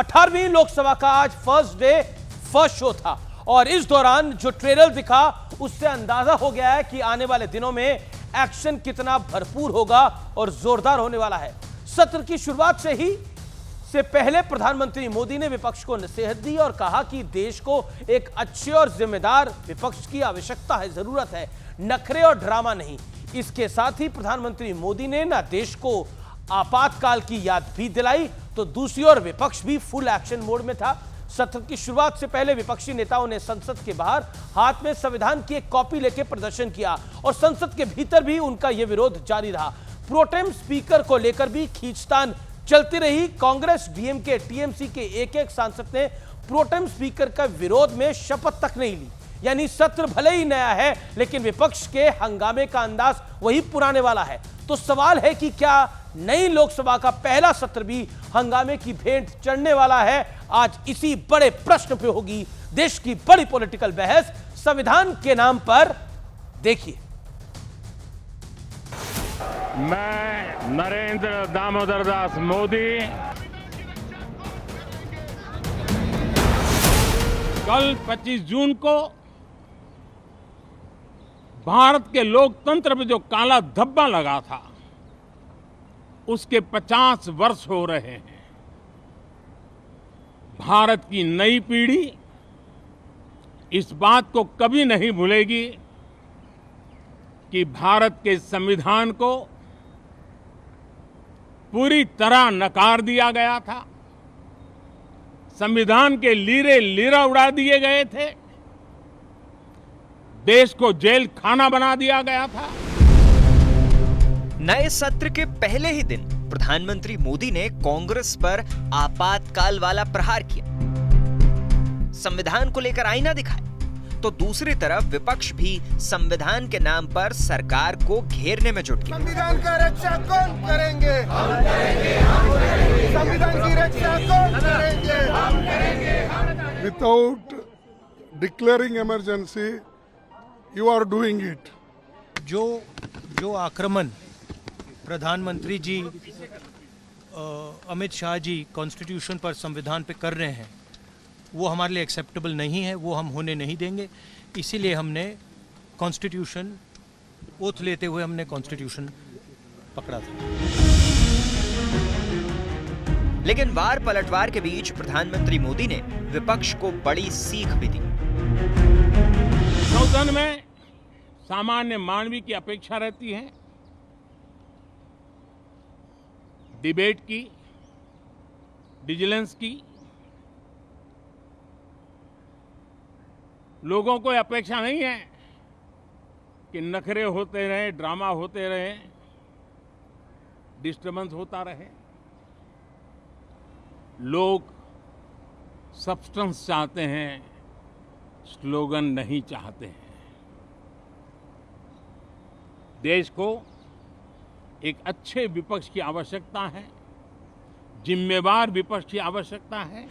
18वीं लोकसभा का आज first day first show था और इस दौरान जो ट्रेलर दिखा उससे अंदाजा हो गया है कि आने वाले दिनों में एक्शन कितना भरपूर होगा और जोरदार होने वाला है। सत्र की शुरुआत से पहले प्रधानमंत्री मोदी ने विपक्ष को नसीहत दी और कहा कि देश को एक अच्छे और जिम्मेदार विपक्ष की आवश्यकता है, जरूरत है, नखरे और ड्रामा नहीं। इसके साथ ही प्रधानमंत्री मोदी ने ना देश को आपातकाल की याद भी दिलाई तो दूसरी ओर विपक्ष भी फुल एक्शन मोड में था। सत्र की शुरुआत से पहले विपक्षी नेताओं ने संसद के बाहर हाथ में संविधान की एक कॉपी लेकर प्रदर्शन किया और संसद के भीतर भी उनका यह विरोध जारी रहा। प्रोटेम स्पीकर को लेकर भी खींचतान चलती रही। कांग्रेस, डीएमके, टीएमसी के एक सांसद ने प्रोटेम स्पीकर का विरोध में शपथ तक नहीं ली। यानी सत्र भले ही नया है लेकिन विपक्ष के हंगामे का अंदाज वही पुराने वाला है। तो सवाल है कि क्या नई लोकसभा का पहला सत्र भी हंगामे की भेंट चढ़ने वाला है? आज इसी बड़े प्रश्न पे होगी देश की बड़ी पॉलिटिकल बहस संविधान के नाम पर। देखिए, मैं नरेंद्र दामोदर दास मोदी कल 25 जून को भारत के लोकतंत्र में जो काला धब्बा लगा था उसके 50 वर्ष हो रहे हैं। भारत की नई पीढ़ी इस बात को कभी नहीं भूलेगी कि भारत के संविधान को पूरी तरह नकार दिया गया था, संविधान के लीरे लीरा उड़ा दिए गए थे, देश को जेल खाना बना दिया गया था। नए सत्र के पहले ही दिन प्रधानमंत्री मोदी ने कांग्रेस पर आपातकाल वाला प्रहार किया, संविधान को लेकर आईना दिखाया, तो दूसरी तरफ विपक्ष भी संविधान के नाम पर सरकार को घेरने में जुट गया। संविधान का रक्षा कौन करेंगे? हम करेंगे, हम करेंगे। संविधान की रक्षा कौन करेंगे? हम करेंगे। Without declaring emergency, you are doing it. जो आक्रमण प्रधानमंत्री जी अमित शाह जी कॉन्स्टिट्यूशन पर, संविधान पे कर रहे हैं वो हमारे लिए एक्सेप्टेबल नहीं है, वो हम होने नहीं देंगे। इसीलिए हमने कॉन्स्टिट्यूशन ओथ लेते हुए हमने कॉन्स्टिट्यूशन पकड़ा था। लेकिन वार पलटवार के बीच प्रधानमंत्री मोदी ने विपक्ष को बड़ी सीख भी दी। सदन में सामान्य मानवी की अपेक्षा रहती है डिबेट की, विजिलेंस की। लोगों को अपेक्षा नहीं है कि नखरे होते रहे, ड्रामा होते रहे, डिस्टर्बेंस होता रहे। लोग सब्सटेंस चाहते हैं, स्लोगन नहीं चाहते हैं। देश को एक अच्छे विपक्ष की आवश्यकता है, जिम्मेवार विपक्ष की आवश्यकता है।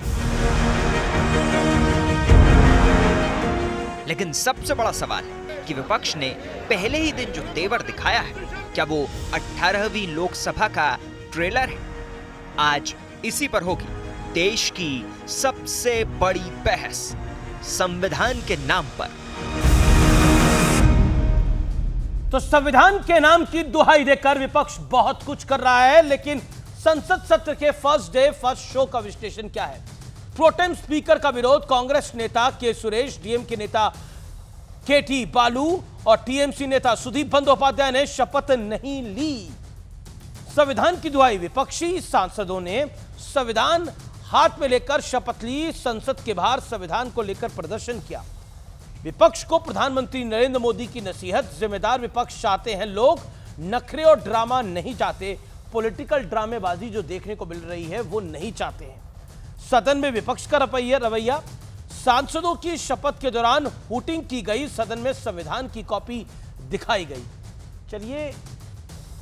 लेकिन सबसे बड़ा सवाल है कि विपक्ष ने पहले ही दिन जो तेवर दिखाया है, क्या वो 18वीं लोकसभा का ट्रेलर है? आज इसी पर होगी देश की सबसे बड़ी बहस संविधान के नाम पर। तो संविधान के नाम की दुहाई देकर विपक्ष बहुत कुछ कर रहा है, लेकिन संसद सत्र के फर्स्ट डे फर्स्ट शो का विश्लेषण क्या है? प्रोटेम स्पीकर का विरोध कांग्रेस नेता के सुरेश, डीएमके नेता केटी बालू और टीएमसी नेता सुदीप बंदोपाध्याय ने शपथ नहीं ली। संविधान की दुहाई, विपक्षी सांसदों ने संविधान हाथ में लेकर शपथ ली, संसद के बाहर संविधान को लेकर प्रदर्शन किया। विपक्ष को प्रधानमंत्री नरेंद्र मोदी की नसीहत, जिम्मेदार विपक्ष चाहते हैं लोग, नखरे और ड्रामा नहीं चाहते। पॉलिटिकल ड्रामेबाजी जो देखने को मिल रही है वो नहीं चाहते हैं। सदन में विपक्ष का रवैया, सांसदों की शपथ के दौरान हूटिंग की गई, सदन में संविधान की कॉपी दिखाई गई। चलिए,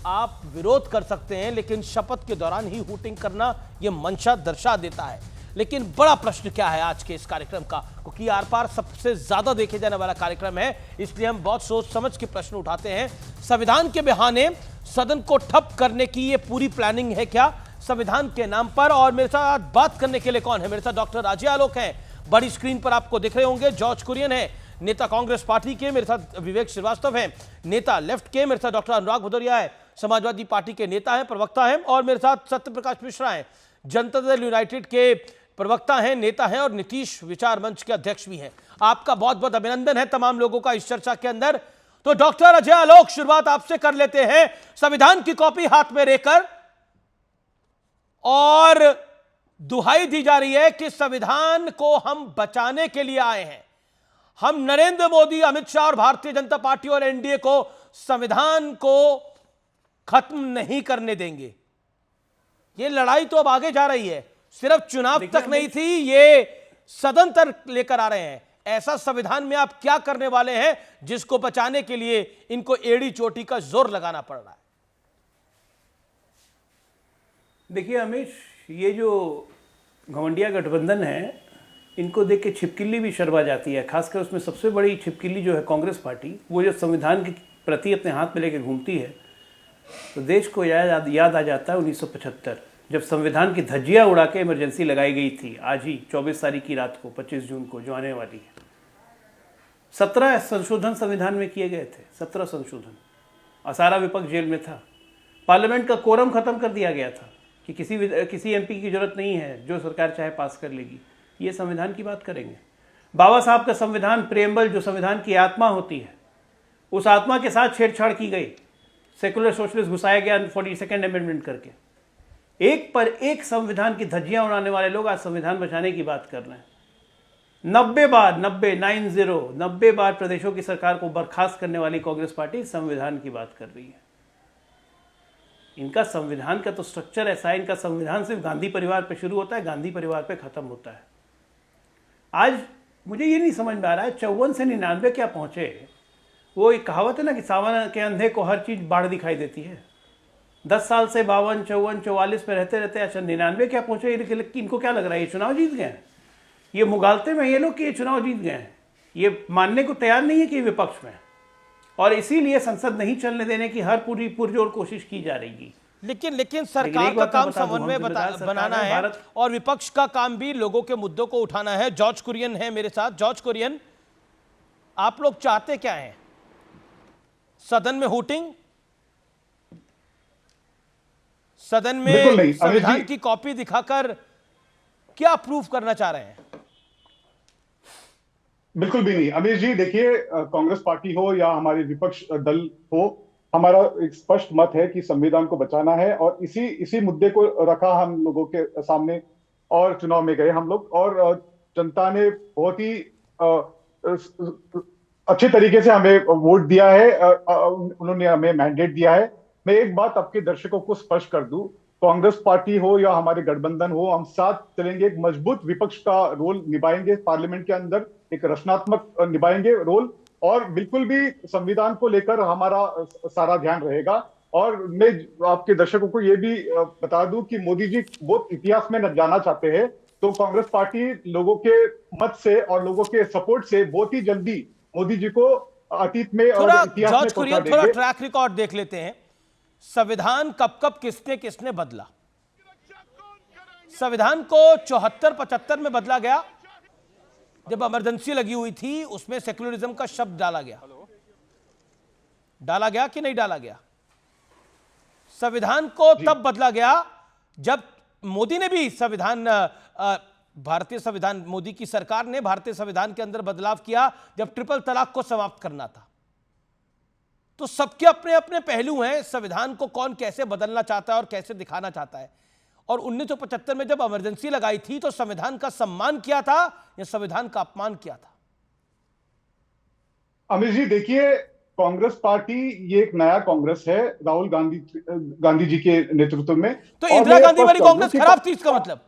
आप विरोध कर सकते हैं लेकिन शपथ के दौरान ही हूटिंग करना यह मंशा दर्शा देता है। लेकिन बड़ा प्रश्न क्या है आज के इस कार्यक्रम का, क्योंकि आर पार सबसे ज्यादा देखे जाने वाला कार्यक्रम है, इसलिए हम बहुत सोच समझ के प्रश्न उठाते हैं। संविधान के बहाने सदन को ठप करने की ये पूरी प्लानिंग है क्या? संविधान के नाम पर। और मेरे साथ बात करने के लिए कौन है? मेरे साथ डॉक्टर अजय आलोक हैं, बड़ी स्क्रीन पर आपको दिख रहे होंगे। जॉर्ज कुरियन है, नेता कांग्रेस पार्टी के। मेरे साथ विवेक श्रीवास्तव हैं, नेता लेफ्ट के। मेरे साथ डॉक्टर अनुराग भदौरिया है, समाजवादी पार्टी के नेता हैं, प्रवक्ता हैं। और मेरे साथ सत्यप्रकाश मिश्रा हैं, जनता दल यूनाइटेड के प्रवक्ता हैं, नेता हैं और नीतीश विचार मंच के अध्यक्ष भी हैं। आपका बहुत बहुत अभिनंदन है तमाम लोगों का इस चर्चा के अंदर। तो डॉक्टर अजय आलोक, शुरुआत आपसे कर लेते हैं। संविधान की कॉपी हाथ में लेकर और दुहाई दी जा रही है कि संविधान को हम बचाने के लिए आए हैं, हम नरेंद्र मोदी, अमित शाह और भारतीय जनता पार्टी और एनडीए को संविधान को खत्म नहीं करने देंगे। ये लड़ाई तो अब आगे जा रही है, सिर्फ चुनाव तक नहीं थी, ये सदन तक लेकर आ रहे हैं। ऐसा संविधान में आप क्या करने वाले हैं जिसको बचाने के लिए इनको एड़ी चोटी का जोर लगाना पड़ रहा है? देखिए अमीश, ये जो घमंडिया गठबंधन है, इनको देख के छिपकली भी शर्मा जाती है। खासकर उसमें सबसे बड़ी छिपकली जो है कांग्रेस पार्टी, वो जो संविधान के प्रति अपने हाथ में लेके घूमती है, तो देश को याद आ जाता है 1975, जब संविधान की धज्जियां उड़ा के इमरजेंसी लगाई गई थी। आज ही 24 तारीख की रात को, 25 जून को, जो आने वाली है। 17 संशोधन संविधान में किए गए थे, 17 संशोधन, और सारा विपक्ष जेल में था। पार्लियामेंट का कोरम खत्म कर दिया गया था कि किसी एमपी की जरूरत नहीं है, जो सरकार चाहे पास कर लेगी। ये संविधान की बात करेंगे। बाबा साहब का संविधान प्रेम्बल, जो संविधान की आत्मा होती है, उस आत्मा के साथ छेड़छाड़ की गई, सेकुलर सोशलिस्ट घुसाया गया 42nd अमेंडमेंट करके। एक पर एक संविधान की धज्जियां उड़ाने वाले लोग आज संविधान बचाने की बात कर रहे हैं। 90 बार प्रदेशों की सरकार को बर्खास्त करने वाली कांग्रेस पार्टी संविधान की बात कर रही है। इनका संविधान का तो स्ट्रक्चर ऐसा है, इनका संविधान सिर्फ गांधी परिवार पे शुरू होता है, गांधी परिवार पे खत्म होता है। आज मुझे ये नहीं समझ में आ रहा है 54 से 99 क्या पहुंचे। वो एक कहावत है ना कि सावन के अंधे को हर चीज बाढ़ दिखाई देती है। 10 साल से 52, 54, 44 पे रहते रहते अच्छा 99 क्या पहुंचे। इनको क्या लग रहा है ये चुनाव जीत गए हैं? ये मुगालते में ये लोग कि ये चुनाव जीत गए हैं, ये मानने को तैयार नहीं है कि विपक्ष में, और इसीलिए संसद नहीं चलने देने की हर पूरी पुरजोर कोशिश की जा रही है। लेकिन सरकार का काम समन्वय बनाना है और विपक्ष का काम भी लोगों के मुद्दों को उठाना है। जॉर्ज कुरियन है मेरे साथ। जॉर्ज कुरियन, आप लोग चाहते क्या हैं? सदन में हूटिंग, सदन में संविधान की कॉपी दिखाकर क्या प्रूफ करना चाह रहे हैं? बिल्कुल भी नहीं अमीर जी। देखिए, कांग्रेस पार्टी हो या हमारे विपक्ष दल हो, हमारा एक स्पष्ट मत है कि संविधान को बचाना है, और इसी मुद्दे को रखा हम लोगों के सामने और चुनाव में गए हम लोग। और जनता ने बहुत ही अच्छे तरीके से हमें वोट दिया है, उन्होंने हमें मैंडेट दिया है। मैं एक बात आपके दर्शकों को स्पष्ट कर दूं, कांग्रेस पार्टी हो या हमारे गठबंधन हो, हम साथ चलेंगे, एक मजबूत विपक्ष का रोल निभाएंगे पार्लियामेंट के अंदर, एक रचनात्मक निभाएंगे रोल, और बिल्कुल भी संविधान को लेकर हमारा सारा ध्यान रहेगा। और मैं आपके दर्शकों को ये भी बता दूं कि मोदी जी बहुत इतिहास में न जाना चाहते हैं, तो कांग्रेस पार्टी लोगों के मत से और लोगों के सपोर्ट से बहुत ही जल्दी मोदी जी को अतीत में और इतिहास में पहुंचा देंगे। थोड़ा ट्रैक रिकॉर्ड देख लेते हैं। संविधान कब किसने बदला? संविधान को 74-75 में बदला गया, जब इमरजेंसी लगी हुई थी, उसमें सेक्युलरिज्म का शब्द डाला गया कि नहीं डाला गया? संविधान को तब बदला गया जब मोदी ने भी भारतीय संविधान, मोदी की सरकार ने भारतीय संविधान के अंदर बदलाव किया जब ट्रिपल तलाक को समाप्त करना था। तो सबके अपने अपने पहलू हैं, संविधान को कौन कैसे बदलना चाहता है और कैसे दिखाना चाहता है। और 1975 में जब इमरजेंसी लगाई थी तो संविधान का सम्मान किया था या संविधान का अपमान किया था? अमित जी देखिए, कांग्रेस पार्टी ये एक नया कांग्रेस है, राहुल गांधी जी के नेतृत्व में। तो इंदिरा गांधी वाली कांग्रेस खराब थी, इसका मतलब?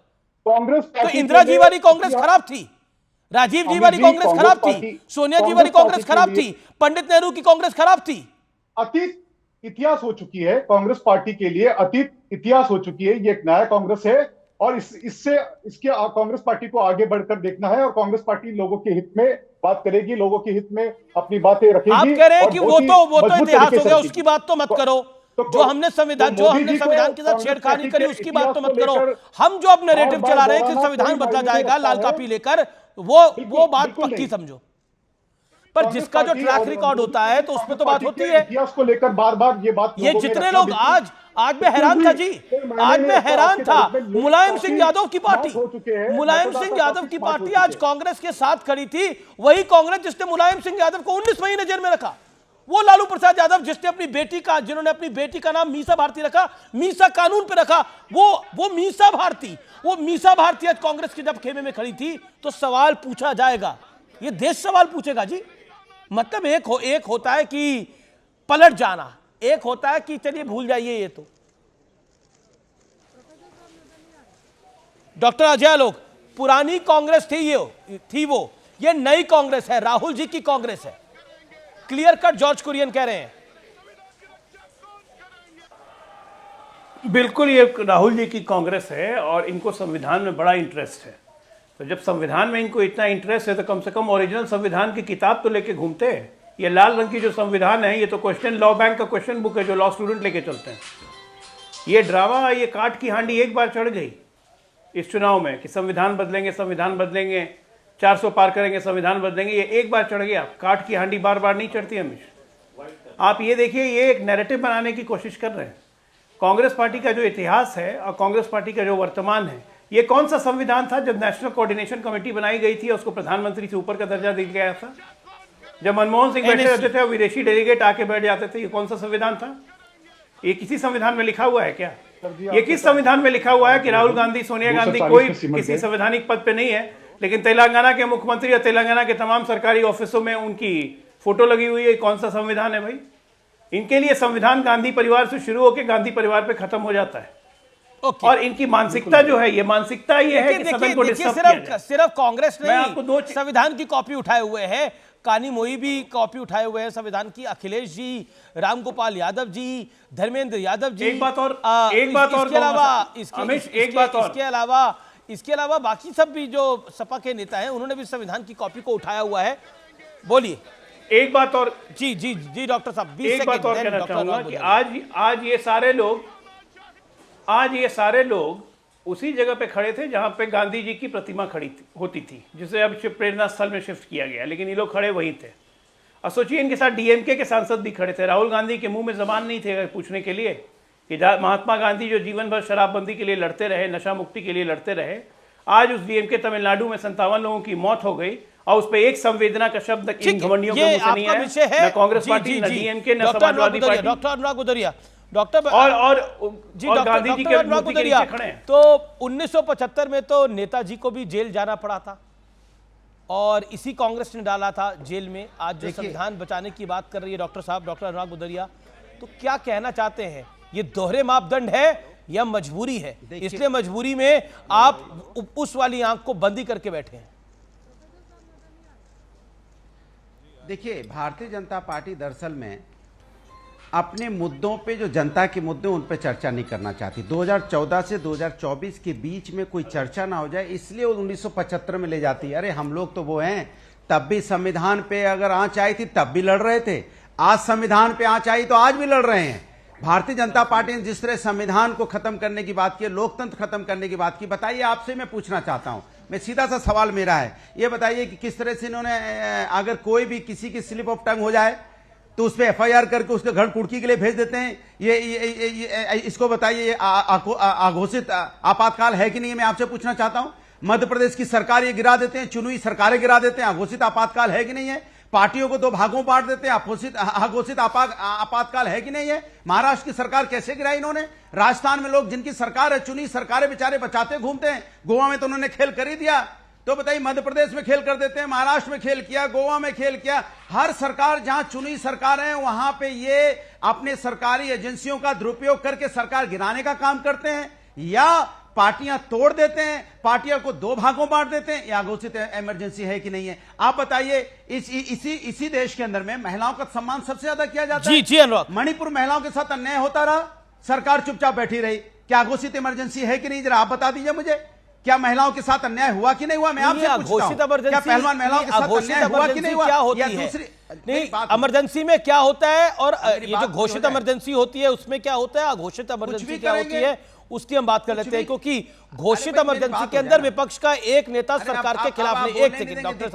कांग्रेस तो इंदिरा जी वाली कांग्रेस खराब थी, राजीव जी वाली कांग्रेस खराब थी, सोनिया जी वाली कांग्रेस खराब थी, पंडित नेहरू की कांग्रेस खराब थी। अतीत इतिहास हो चुकी है कांग्रेस पार्टी के लिए, अतीत इतिहास हो चुकी है। ये एक नया कांग्रेस है और इसके कांग्रेस पार्टी को आगे बढ़कर देखना है, और कांग्रेस पार्टी लोगों के हित में बात करेगी, लोगों के हित में अपनी बातें रखेगी। आप कह रहे हैं कि वो तो इतिहास हो गया, उसकी बात तो मत करो। जो हमने संविधान के साथ छेड़खानी करी उसकी बात तो मत करो। हम जो अब नैरेटिव चला रहे हैं कि संविधान बदला जाएगा लाल कापी लेकर, वो बात पक्की समझो। पर जिसका जो ट्रैक रिकॉर्ड होता है तो उसमें तो बात होती है। इतिहास को लेकर बार-बार ये बात, ये जितने लोग आज मैं हैरान था जी, आज मैं हैरान था। मुलायम सिंह यादव की पार्टी, मुलायम सिंह यादव की पार्टी आज कांग्रेस के साथ खड़ी थी। वही कांग्रेस जिसने मुलायम सिंह यादव को 19 महीने जेल में रखा, वो लालू प्रसाद यादव जिन्होंने अपनी बेटी का नाम मीसा भारती रखा, मीसा कानून पे रखा, वो मीसा भारती आज कांग्रेस के जब खेमे में खड़ी थी तो सवाल पूछा जाएगा, ये देश सवाल पूछेगा जी। मतलब एक होता है कि पलट जाना, एक होता है कि चलिए भूल जाइए। ये तो डॉक्टर अजय आलोक, पुरानी कांग्रेस थी वो, ये नई कांग्रेस है, राहुल जी की कांग्रेस है। क्लियर कट जॉर्ज कुरियन कह रहे हैं। बिल्कुल, ये राहुल जी की कांग्रेस है और इनको संविधान में बड़ा इंटरेस्ट है। तो जब संविधान में इनको इतना इंटरेस्ट है तो कम से कम ओरिजिनल संविधान की किताब तो लेके घूमते हैं। ये लाल रंग की जो संविधान है, ये तो क्वेश्चन लॉ बैंक का क्वेश्चन बुक है जो लॉ स्टूडेंट लेके चलते हैं। ये ड्रामा, ये काट की हांडी एक बार चढ़ गई इस चुनाव में कि संविधान बदलेंगे, 400 पार करेंगे, संविधान बदलेंगे। ये एक बार चढ़ गया, काट की हांडी बार बार नहीं चढ़ती हमेशा। आप ये देखिए, ये एक नैरेटिव बनाने की कोशिश कर रहे हैं। कांग्रेस पार्टी का जो इतिहास है और कांग्रेस पार्टी का जो वर्तमान है, ये कौन सा संविधान था जब नेशनल कोऑर्डिनेशन कमेटी बनाई गई थी और उसको प्रधानमंत्री से ऊपर का दर्जा दिया गया था? जब मनमोहन सिंह बैठे रहते थे और विदेशी डेलीगेट आके बैठ जाते थे, ये कौन सा संविधान था? ये किसी संविधान में लिखा हुआ है क्या? ये किस संविधान में लिखा हुआ है कि राहुल गांधी, सोनिया गांधी कोई किसी संवैधानिक पद पे नहीं है, लेकिन तेलंगाना के मुख्यमंत्री या तेलंगाना के तमाम सरकारी ऑफिसों में उनकी फोटो लगी हुई है? कौन सा संविधान है भाई? इनके लिए संविधान गांधी परिवार से शुरू होकर गांधी परिवार पे खत्म हो जाता है। और इनकी मानसिकता जो है, ये मानसिकता ये है कि सदन को डिस्टर्ब किया जाए। सिर्फ कांग्रेस नहीं संविधान की कॉपी उठाए हुए है, कानी मोई भी कॉपी उठाए हुए हैं संविधान की, अखिलेश जी, रामगोपाल यादव जी, धर्मेंद्र यादव जी। एक बात और इसके अलावा बाकी सब भी जो सपा के नेता हैं उन्होंने भी संविधान की कॉपी को उठाया हुआ है। बोलिए। एक बात और जी डॉक्टर साहब, एक बात और कहना चाहूंगा कि आज ये सारे लोग उसी जगह पे खड़े थे जहां पे गांधी जी की प्रतिमा खड़ी होती थी, जिसे अब प्रेरणा स्थल में शिफ्ट किया गया, लेकिन ये लोग खड़े वहीं थे। और सोचिए, इनके साथ डीएमके के सांसद भी खड़े थे। राहुल गांधी के मुंह में जबान नहीं थे पूछने के लिए कि महात्मा गांधी जो जीवन भर शराबबंदी के लिए लड़ते रहे, नशा मुक्ति के लिए लड़ते रहे, आज उस डीएमके तमिलनाडु में 57 लोगों की मौत हो गई और उस पर एक संवेदना का शब्द इन घमंडियों के मुंह से नहीं है। न कांग्रेस पार्टी, न डीएमके, न समाजवादी पार्टी। डॉक्टर अनुराग गुदरिया, डॉक्टर गांधी जी के मूर्ति के नीचे खड़े हैं। तो 1975 में तो नेताजी को भी जेल जाना पड़ा था और इसी कांग्रेस ने डाला था जेल में। आज जो संविधान बचाने की बात कर रही है डॉक्टर साहब, डॉक्टर अनुराग गुदरिया, तो क्या कहना चाहते हैं? ये दोहरे मापदंड है या मजबूरी है? इसलिए मजबूरी में आप उस वाली आंख को बंदी करके बैठे हैं। देखिए, भारतीय जनता पार्टी दरअसल में अपने मुद्दों पे, जो जनता के मुद्दे उन पे चर्चा नहीं करना चाहती। 2014 से 2024 के बीच में कोई चर्चा ना हो जाए, इसलिए वो 1975 में ले जाती है। अरे हम लोग तो वो हैं, तब भी संविधान पे अगर आंच आई थी तब भी लड़ रहे थे, आज संविधान पे आंच आई तो आज भी लड़ रहे हैं। भारतीय जनता पार्टी ने जिस तरह संविधान को खत्म करने की बात की, लोकतंत्र खत्म करने की बात की, बताइए, आपसे मैं पूछना चाहता हूं, मैं सीधा सा सवाल मेरा है, ये बताइए कि किस तरह से इन्होंने, अगर कोई भी किसी की स्लिप ऑफ टंग हो जाए तो उस पर एफआईआर करके उसके घर कुर्की के लिए भेज देते हैं। ये इसको बताइए, ये अघोषित आपातकाल है कि नहीं? मैं आपसे पूछना चाहता हूं। मध्य प्रदेश की सरकार ये गिरा देते हैं, चुनी सरकारें गिरा देते हैं, अघोषित आपातकाल है कि नहीं है? पार्टियों को 2 भागों बांट देते हैं, अघोषित आपातकाल है कि नहीं है? महाराष्ट्र की सरकार कैसे गिराई इन्होंने? राजस्थान में लोग जिनकी सरकार है, चुनी सरकारें बेचारे बचाते घूमते हैं। गोवा में तो उन्होंने खेल कर ही दिया, तो बताइए, मध्य प्रदेश में खेल कर देते हैं, महाराष्ट्र में खेल किया, गोवा में खेल किया। हर सरकार जहां चुनी सरकार है वहां पे ये अपने सरकारी एजेंसियों का दुरुपयोग करके सरकार गिराने का काम करते हैं, या पार्टियां तोड़ देते हैं, पार्टियों को 2 भागों बांट देते हैं, या घोषित इमरजेंसी है कि नहीं है? आप बताइए, इसी देश के अंदर में महिलाओं का सम्मान सबसे ज्यादा किया जाता है। जी अनुराग, मणिपुर महिलाओं के साथ अन्याय होता रहा, सरकार चुपचाप बैठी रही। क्या घोषित इमरजेंसी है कि नहीं? जरा आप बता दीजिए मुझे, क्या महिलाओं के साथ अन्याय हुआ कि नहीं हुआ? मैं आपसे पूछता हूं, क्या पहलवान महिलाओं के साथ अन्याय हुआ कि नहीं हुआ? या नहीं, इमरजेंसी में क्या होता है और ये जो घोषित इमरजेंसी होती है उसमें क्या होता है, अघोषित इमरजेंसी क्या होती है, उसकी हम बात कर लेते हैं। क्योंकि घोषित इमरजेंसी के अंदर विपक्ष का एक नेता सरकार के खिलाफ नहीं। एक सेकंड डॉक्टर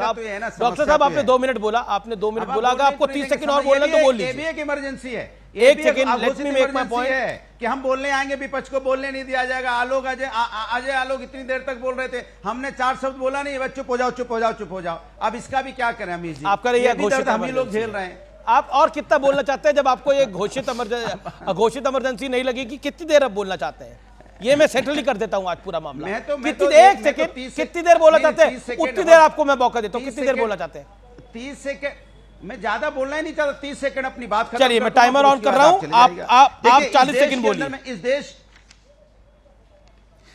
साहब आपने 2 मिनट बोला, आपने 2 मिनट बोला, अगर आपको 30 सेकंड और बोलना तो बोल लीजिए। एक इमरजेंसी है, एक second, let me make my point कि हम बोलने आएंगे, विपक्ष को बोलने नहीं दिया जाएगा। अजय आलोक इतनी देर तक बोल रहे थे, हमने 4 शब्द बोला नहीं, बस चुप हो जाओ, चुप हो जाओ, चुप हो जाओ। अब इसका भी क्या करें अमीश जी, आपका ये घोषित हम ही लोग झेल रहे हैं। आप और कितना बोलना चाहते हैं? जब आपको ये घोषित इमरजेंसी नहीं लगेगी, कितनी देर अब बोलना चाहते हैं? ये मैं सेटल ही कर देता हूं आज पूरा मामला। एक सेकंड, कितनी देर बोलना चाहते हैं? उतनी देर आपको मैं मौका देता हूं। कितनी देर बोलना चाहते हैं? 30 सेकंड। मैं ज्यादा बोलना ही नहीं चाहता, 30 सेकंड अपनी बात खत्म। चलिए मैं टाइमर ऑन कर रहा हूं, आप 40 सेकंड बोलिए।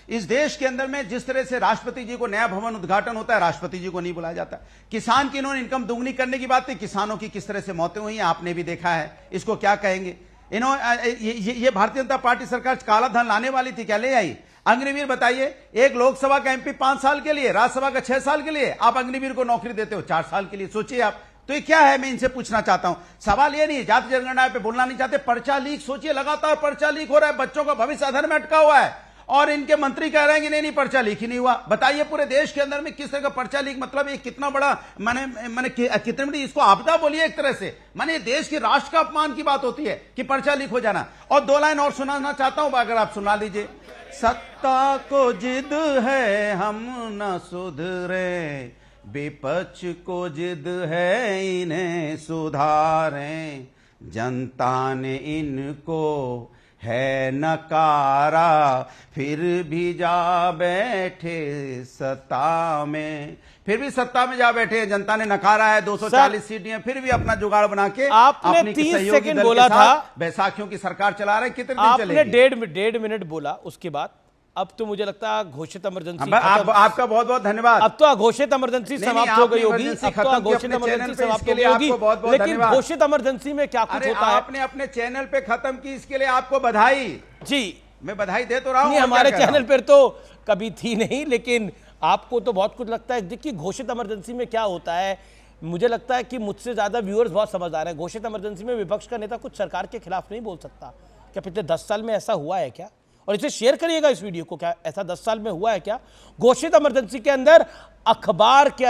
इस देश के अंदर में जिस तरह से राष्ट्रपति जी को नया भवन उद्घाटन होता है, राष्ट्रपति जी को नहीं बुलाया जाता। किसान की इन्होंने इनकम दुगनी करने की बात थी, किसानों की किस तरह से मौतें हुई हैं आपने भी देखा है, इसको क्या कहेंगे? ये भारतीय जनता पार्टी सरकार काला धन लाने वाली थी, क्या ले आई? अग्निवीर बताइए, एक लोकसभा का एमपी 5 साल के लिए, राज्यसभा का 6 साल के लिए, आप अग्निवीर को नौकरी देते हो 4 साल के लिए। सोचिए आप, तो ये क्या है? मैं इनसे पूछना चाहता हूं। सवाल ये नहीं, जाति जनगणना पे बोलना नहीं चाहते, पर्चा लीक। सोचिए, लगातार पर्चा लीक हो रहा है, बच्चों का भविष्य अधर में अटका हुआ है, और इनके मंत्री कह रहे हैं कि नहीं पर्चा लीक ही नहीं हुआ। बताइए पूरे देश के अंदर में किस तरह का पर्चा लीक, मतलब ये कितना बड़ा माने कितने बड़ी इसको आपदा बोलिए एक तरह से, माने देश के राष्ट्र का अपमान की बात होती है कि पर्चा लीक हो जाना। और 2 लाइन और सुनाना चाहता हूं, अगर आप सुना लीजिए। सत्ता को जिद है हम न सुधरे, विपक्ष को जिद है इन्हें सुधारें, जनता ने इनको है नकारा, फिर भी जा बैठे सत्ता में, फिर भी सत्ता में जा बैठे। जनता ने नकारा है, 240 सीटें, फिर भी अपना जुगाड़ बना के आपने 30 सेकंड बोला था, बैसाखियों की सरकार चला रहे। कितने दिन आपने चलेगी? 1.5 मिनट बोला, उसके बाद अब तो मुझे लगता है घोषित इमरजेंसी आपका बहुत बहुत धन्यवाद। अब तो अघोषित इमरजेंसी समाप्त हो गई होगी, अब तो अघोषित इमरजेंसी समाप्त हो गई होगी, लेकिन घोषित इमरजेंसी में क्या कुछ होता है? आपने अपने चैनल पे खत्म की, इसके लिए आपको बधाई। जी मैं बधाई दे तो रहा हूं। हमारे चैनल पर तो कभी थी नहीं, लेकिन आपको तो बहुत कुछ लगता है। देखिए घोषित इमरजेंसी में क्या होता है, मुझे लगता है कि मुझसे ज्यादा व्यूअर्स बहुत समझदार हैं। घोषित इमरजेंसी में विपक्ष का नेता कुछ सरकार के खिलाफ नहीं बोल सकता। क्या पिछले 10 साल में ऐसा हुआ है क्या? और इसे शेयर करिएगा इस वीडियो को, क्या ऐसा 10 साल में हुआ है क्या? घोषित इमरजेंसी के अंदर अखबार के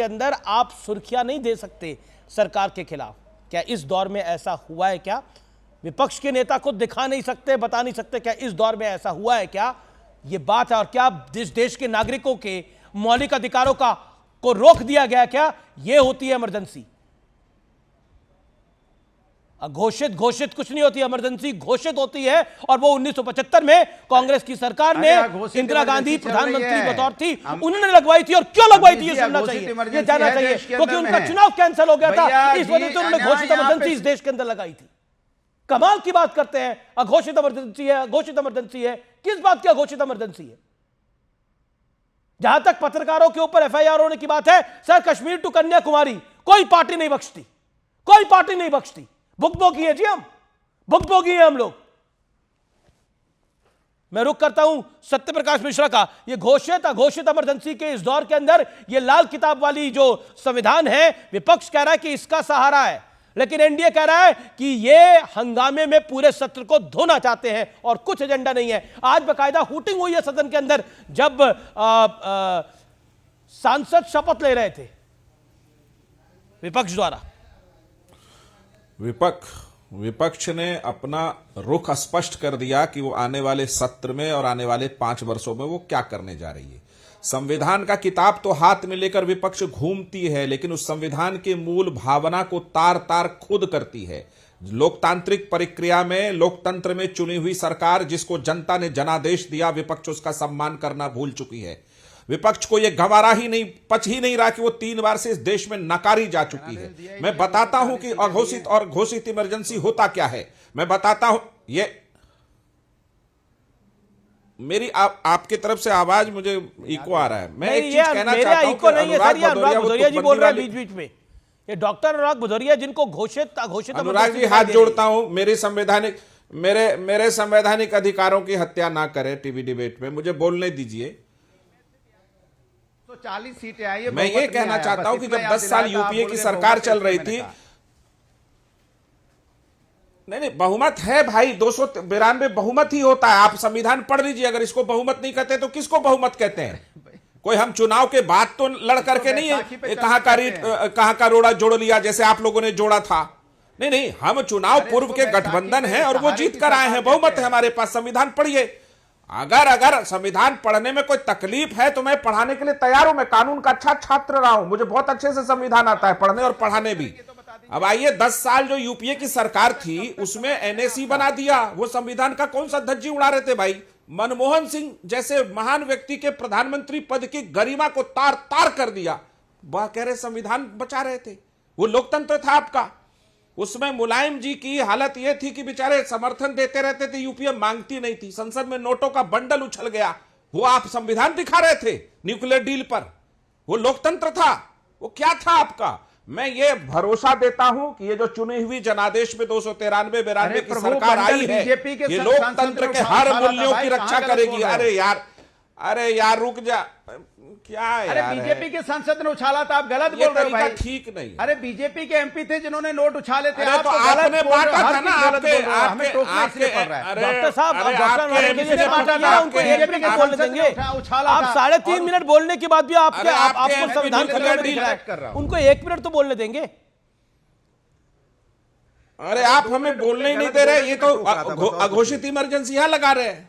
अंदर आप सुर्खियां नहीं दे सकते सरकार के खिलाफ। क्या इस दौर में ऐसा हुआ है क्या? विपक्ष के नेता को दिखा नहीं सकते, बता नहीं सकते, क्या इस दौर में ऐसा हुआ है क्या? यह बात है। और क्या देश के नागरिकों के मौलिक अधिकारों को रोक दिया गया क्या? यह होती है इमरजेंसी। घोषित कुछ नहीं होती, इमरजेंसी घोषित होती है। और वो 1975 में कांग्रेस की सरकार ने, इंदिरा गांधी प्रधानमंत्री बतौर थी, उन्होंने लगवाई थी। और क्यों लगवाई थी ये सुनना चाहिए, ये जानना चाहिए, क्योंकि उनका चुनाव कैंसिल हो गया था, इस वजह से उन्होंने घोषित इमरजेंसी इस देश के अंदर लगाई थी। कमाल की बात करते हैं, अघोषित इमरजेंसी है, घोषित इमरजेंसी है। किस बात की अघोषित इमरजेंसी है? जहां तक पत्रकारों के ऊपर एफआईआर होने की बात है, सर कश्मीर टू कन्याकुमारी कोई पार्टी नहीं बख्शती, कोई पार्टी नहीं बख्शती। भुगतभोगी है जी, हम भुगतभोगी हैं हम लोग। मैं रुक करता हूं सत्य प्रकाश मिश्रा का। ये घोषित अघोषित इमरजेंसी के इस दौर के अंदर ये लाल किताब वाली जो संविधान है, विपक्ष कह रहा है कि इसका सहारा है, लेकिन एनडीए कह रहा है कि ये हंगामे में पूरे सत्र को धोना चाहते हैं और कुछ एजेंडा नहीं है। आज बकायदा हूटिंग हुई है सदन के अंदर जब सांसद शपथ ले रहे थे विपक्ष द्वारा। विपक्ष ने अपना रुख स्पष्ट कर दिया कि वो आने वाले सत्र में और आने वाले 5 वर्षों में वो क्या करने जा रही है। संविधान का किताब तो हाथ में लेकर विपक्ष घूमती है, लेकिन उस संविधान के मूल भावना को तार तार खुद करती है। लोकतांत्रिक प्रक्रिया में, लोकतंत्र में चुनी हुई सरकार जिसको जनता ने जनादेश दिया, विपक्ष उसका सम्मान करना भूल चुकी है। विपक्ष को यह गवारा ही नहीं, पच ही नहीं रहा कि वो 3 बार से इस देश में नकारी जा चुकी है। मैं बताता हूं कि अघोषित और घोषित इमरजेंसी होता क्या है। मैं बताता हूं, ये मेरी आपकी तरफ से आवाज मुझे इको आ रहा है। मैं एक चीज कहना चाहता हूं कि अनुराग भदौरिया जी बोल रहे हैं बीच में, ये डॉक्टर अनुराग भदौरिया जिनको घोषित अनुराग जी हाथ जोड़ता हूं, मेरे संवैधानिक अधिकारों की हत्या ना करें टीवी डिबेट में, मुझे बोलने दीजिए। 240 सीटें आई है। मैं ये कहना चाहता हूं कि जब 10 साल यूपीए की सरकार चल रही थी, नहीं बहुमत है भाई, 292 बहुमत ही होता है। आप संविधान पढ़ लीजिए, अगर इसको बहुमत नहीं कहते तो किसको बहुमत कहते हैं? कोई हम चुनाव के बाद तो लड़ करके नहीं है कहां का रोड़ा जोड़ लिया जैसे आप लोगों ने जोड़ा था। नहीं, हम चुनाव पूर्व के गठबंधन हैं और वो जीत कर आए हैं, बहुमत है हमारे पास। संविधान पढ़िए। अगर संविधान पढ़ने में कोई तकलीफ है तो मैं पढ़ाने के लिए तैयार हूं। मैं कानून का अच्छा छात्र रहा हूं, मुझे बहुत अच्छे से संविधान आता है पढ़ने और पढ़ाने भी। अब आइए, 10 साल जो यूपीए की सरकार थी उसमें एनएसी बना दिया। वो संविधान का कौन सा धज्जी उड़ा रहे थे भाई? मनमोहन सिंह जैसे महान व्यक्ति के प्रधानमंत्री पद की गरिमा को तार तार कर दिया। वह कह रहे संविधान बचा रहे थे। वो लोकतंत्र था आपका। उसमें मुलायम जी की हालत यह थी कि बेचारे समर्थन देते रहते थे, यूपीए मांगती नहीं थी। संसद में नोटों का बंडल उछल गया, वो आप संविधान दिखा रहे थे न्यूक्लियर डील पर। वो लोकतंत्र था? वो क्या था आपका? मैं ये भरोसा देता हूं कि ये जो चुनी हुई जनादेश में 293-92 की सरकार आई है, ये लोकतंत्र के हर मूल्यों की रक्षा करेगी। अरे यार रुक जा, क्या है? अरे बीजेपी के सांसद ने उछाला था, आप गलत बोल रहे हो भाई। ठीक नहीं। अरे बीजेपी के एमपी थे जिन्होंने नोट उछाले थे। आप तो आपने बांटा था ना, हमें टोकना इसलिए पड़ रहा है। डॉक्टर साहब, उनको 1 मिनट बोलने देंगे? आप 3.5 मिनट बोलने के बाद भी आपको संविधान उनको 1 मिनट तो बोलने देंगे? अरे आप हमें बोलने ही नहीं दे रहे। ये तो अघोषित इमरजेंसी यहां लगा रहे हैं।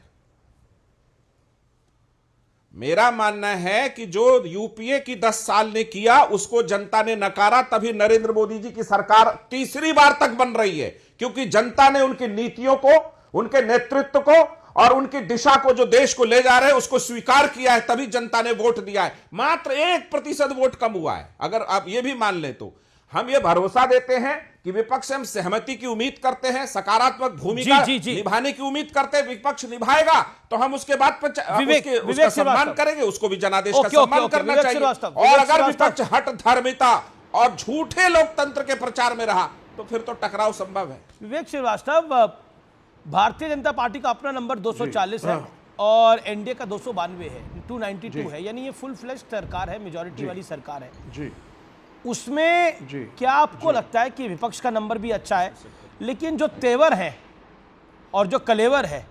मेरा मानना है कि जो यूपीए की 10 साल ने किया उसको जनता ने नकारा, तभी नरेंद्र मोदी जी की सरकार तीसरी बार तक बन रही है, क्योंकि जनता ने उनकी नीतियों को, उनके नेतृत्व को और उनकी दिशा को जो देश को ले जा रहे हैं उसको स्वीकार किया है, तभी जनता ने वोट दिया है। मात्र 1% वोट कम हुआ है। अगर आप ये भी मान ले तो हम ये भरोसा देते हैं कि विपक्ष से हम सहमति की उम्मीद करते हैं, सकारात्मक भूमिका निभाने की उम्मीद करते हैं। विपक्ष निभाएगा तो हम उसके बाद उसका सम्मान करेंगे, उसको भी जनादेश का सम्मान करना चाहिए। और अगर विपक्ष हठ धर्मिता और झूठे लोकतंत्र के प्रचार में रहा तो फिर तो टकराव संभव है। विवेक श्रीवास्तव, भारतीय जनता पार्टी का अपना नंबर 240 है और एनडीए का 292 है, 292 है, यानी ये फुल फ्लेश सरकार है, मेजॉरिटी वाली सरकार है जी। उसमें क्या आपको लगता है कि विपक्ष का नंबर भी अच्छा है, लेकिन जो तेवर है और जो कलेवर है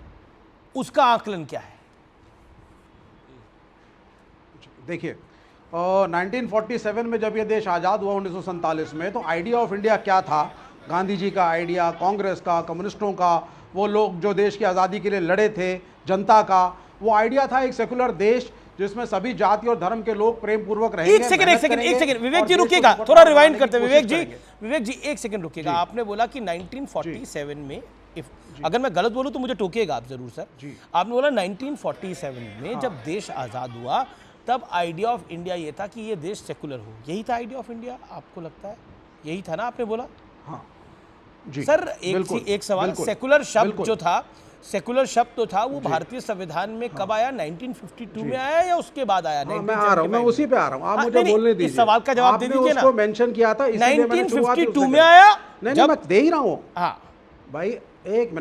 उसका आकलन क्या है? देखिए, 1947 में जब यह देश आज़ाद हुआ 1947 में, तो आइडिया ऑफ इंडिया क्या था? गांधी जी का आइडिया, कांग्रेस का, कम्युनिस्टों का, वो लोग जो देश की आज़ादी के लिए लड़े थे, जनता का वो आइडिया था एक सेकुलर देश जिसमें सभी जाति और धर्म के लोग प्रेम पूर्वक रहेंगे। एक सेकंड विवेक जी रुकिएगा, थोड़ा रिवाइंड करते हैं। विवेक जी 1 सेकंड रुकिएगा। आपने बोला कि 1947 में, अगर मैं गलत बोलूं तो मुझे टोकिएगा आप जरूर सर। आपने बोला 1947 में जब देश आजाद हुआ तब आइडिया ऑफ इंडिया ये था कि ये देश सेकुलर हो, यही था आइडिया ऑफ इंडिया? आपको लगता है यही था ना? आपने बोला हाँ जी सर। एक सवाल, सेकुलर शब्द जो था, सेकुलर शब्द तो था, वो भारतीय संविधान में कब आया? 1952 में आया या उसके बाद आया? मैं आ रहा हूं, मैं उसी पे आ रहा हूं, आप मुझे बोलने दीजिए। इस सवाल का जवाब दे दीजिए ना। उसको मेंशन किया था, इसीलिए मैंने 1952 में आया। नहीं, मैं दे ही रहा हूं। हाँ भाई एक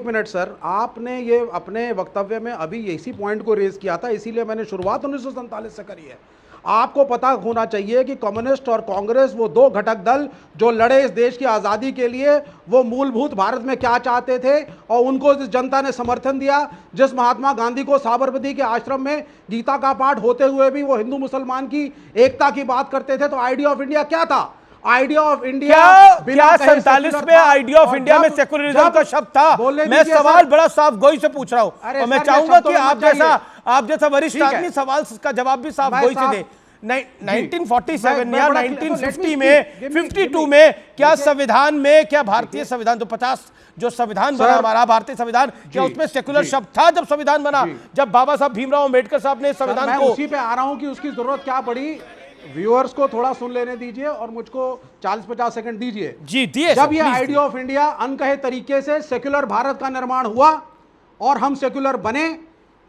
मिनट सर, आपने ये अपने वक्तव्य में अभी इसी पॉइंट को रेज किया था, इसीलिए मैंने शुरुआत 1947 से करी है। आपको पता होना चाहिए कि कम्युनिस्ट और कांग्रेस वो दो घटक दल जो लड़े इस देश की आज़ादी के लिए, वो मूलभूत भारत में क्या चाहते थे और उनको जनता ने समर्थन दिया। जिस महात्मा गांधी को साबरमती के आश्रम में गीता का पाठ होते हुए भी वो हिंदू मुसलमान की एकता की बात करते थे, तो आइडिया ऑफ इंडिया क्या था? आइडिया ऑफ इंडिया क्या 47 में आइडिया ऑफ इंडिया में सेकुलरिज्म का शब्द था? मैं सवाल बड़ा साफ गोई से पूछ रहा हूं और मैं चाहूंगा कि आप जैसा वरिष्ठ आदमी सवाल का जवाब भी साफ गोई से दे। 1947 या 1950 में, 52 में क्या संविधान में, क्या भारतीय संविधान, तो 50 जो संविधान बना हमारा भारतीय संविधान, क्या उसमें सेकुलर शब्द था जब संविधान बना, जब बाबा साहब भीमराव अंबेडकर साहब ने संविधान को? उसी पे आ रहा हूं कि उसकी जरूरत क्या पड़ी। व्यूअर्स को थोड़ा सुन लेने दीजिए और मुझको 40-50 सेकंड दीजिए जी। दिए जब ये आइडिया ऑफ इंडिया अनकहे तरीके से सेक्युलर भारत का निर्माण हुआ और हम सेक्युलर बने,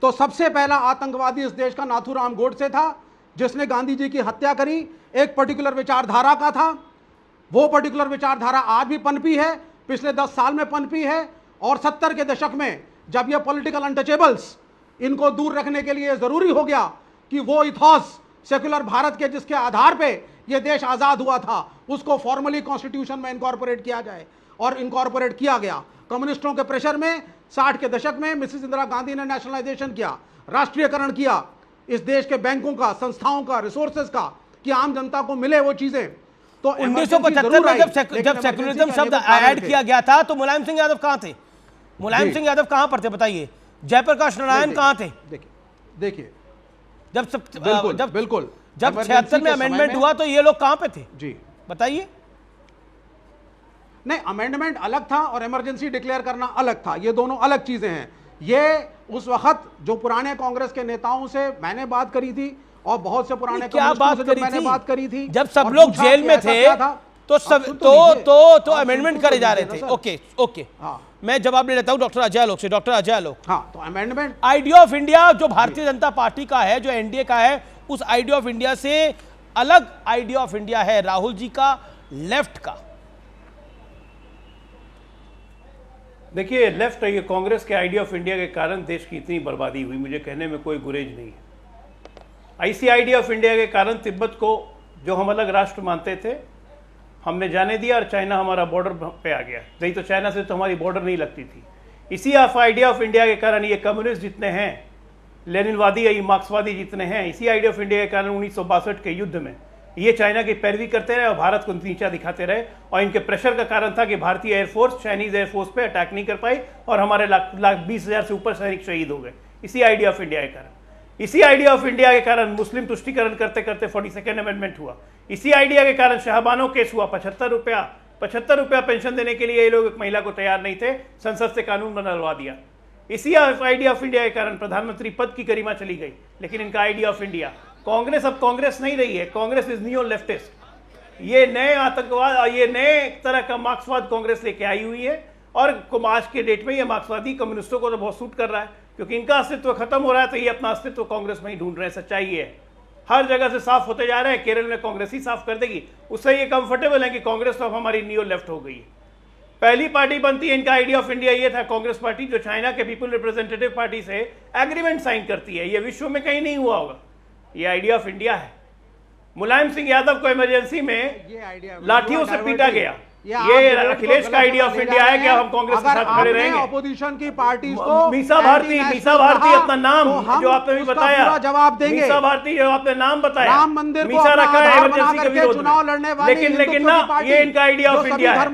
तो सबसे पहला आतंकवादी इस देश का नाथूराम गोडसे था, जिसने गांधी जी की हत्या करी। एक पर्टिकुलर विचारधारा का था, वो पर्टिकुलर विचारधारा आज भी पनपी है, पिछले 10 साल में पनपी है। और 70 के दशक में जब ये पॉलिटिकल अनटचेबल्स, इनको दूर रखने के लिए जरूरी हो गया कि वो इथॉस, सेक्युलर भारत के जिसके आधार पे ये देश आजाद हुआ था, उसको फॉर्मली कॉन्स्टिट्यूशन में इनकॉर्पोरेट किया जाए, और इनकॉर्पोरेट किया गया। कम्युनिस्टों के प्रेशर में 60 के दशक में मिसेस इंदिरा गांधी ने नेशनलाइजेशन किया, राष्ट्रीयकरण किया इस देश के बैंकों का, संस्थाओं का, रिसोर्सेज का, कि आम जनता को मिले वो चीजें। तो 1975 में जब सेक्युलरिज्म शब्द ऐड किया गया था तो मुलायम सिंह यादव कहां थे? मुलायम सिंह यादव कहां पर थे बताइए? जयप्रकाश नारायण कहां थे? देखिए जब बिल्कुल जब 76 में अमेंडमेंट हुआ तो ये लोग कहां पे थे जी बताइए? नहीं, अमेंडमेंट अलग था और इमरजेंसी डिक्लेयर करना अलग था, ये दोनों अलग चीजें हैं। ये उस वक्त जो पुराने कांग्रेस के नेताओं से मैंने बात करी थी और बहुत से पुराने क्या बात से करी मैंने थी? बात करी थी जब सब लोग जेल में थे तो सब तो अमेंडमेंट करे जा रहे थे। ओके मैं जवाब ले लेता हूं डॉक्टर अजय आलोक से। डॉक्टर अजय आलोक, हाँ, तो अमेंडमेंट आइडिया ऑफ इंडिया जो भारतीय जनता पार्टी का है, जो एनडीए का है, उस आइडिया ऑफ इंडिया से अलग आइडिया ऑफ इंडिया है राहुल जी का, लेफ्ट का। देखिए, लेफ्ट ये कांग्रेस के आइडिया ऑफ इंडिया के कारण देश की इतनी बर्बादी हुई, मुझे कहने में कोई गुरेज नहीं है। इसी आइडिया ऑफ इंडिया के कारण तिब्बत को, जो हम अलग राष्ट्र मानते थे, हमने जाने दिया और चाइना हमारा बॉर्डर पे आ गया। नहीं तो चाइना से तो हमारी बॉर्डर नहीं लगती थी। इसी आइडिया ऑफ इंडिया के कारण ये कम्युनिस्ट जितने हैं, लेनिनवादी या मार्क्सवादी जितने हैं, इसी आइडिया ऑफ इंडिया के कारण 1962 के युद्ध में ये चाइना की पैरवी करते रहे और भारत को नीचा दिखाते रहे। और इनके प्रेशर का कारण था कि भारतीय एयरफोर्स चाइनीज एयरफोर्स पे अटैक नहीं कर पाई और हमारे लाख 20,000 से ऊपर सैनिक शहीद हो गए इसी आइडिया ऑफ इंडिया के कारण। इसी आइडिया ऑफ इंडिया के कारण मुस्लिम तुष्टीकरण करते करते 42nd अमेंडमेंट हुआ। इसी आइडिया के कारण शाहबानो केस हुआ। 75 रुपया पेंशन देने के लिए ये लोग एक महिला को तैयार नहीं थे, संसद से कानून बनवा दिया। इसी आइडिया ऑफ इंडिया के कारण प्रधानमंत्री पद की गरिमा चली गई। लेकिन इनका आइडिया ऑफ इंडिया, कांग्रेस अब कांग्रेस नहीं रही है, कांग्रेस इज नियो लेफ्टिस्ट। ये नए आतंकवाद, ये नए तरह का मार्क्सवाद कांग्रेस लेके आई हुई है। और आज के डेट में ये मार्क्सवादी कम्युनिस्टों को तो बहुत सूट कर रहा है, क्योंकि इनका अस्तित्व खत्म हो रहा है तो ये अपना अस्तित्व कांग्रेस में ही ढूंढ रहे हैं। सच्चाई ये है, हर जगह से साफ होते जा रहे हैं। केरल में कांग्रेस ही साफ कर देगी, उससे ये कंफर्टेबल है कि कांग्रेस तो अब हमारी नियो लेफ्ट हो गई है। पहली पार्टी बनती है, इनका आइडिया ऑफ इंडिया ये था, कांग्रेस पार्टी जो चाइना के पीपल रिप्रेजेंटेटिव पार्टी से एग्रीमेंट साइन करती है। ये विश्व में कहीं नहीं हुआ होगा, ये आइडिया ऑफ इंडिया है। मुलायम सिंह यादव को इमरजेंसी में लाठियों से पीटा गया, ये अखिलेश का आइडिया ऑफ इंडिया है कि हम कांग्रेस के साथ खड़े रहेंगे। अपोजिशन की पार्टी को मीसा भारती अपना नाम जो आपने भी बताया, जवाब देंगे। मीसा भारती जो आपने नाम बताया, राम मंदिर को मीसा रखा है इमरजेंसी के विरोध में। चुनाव लड़ने वाले लेकिन ना, ये इनका आइडिया ऑफ इंडिया है।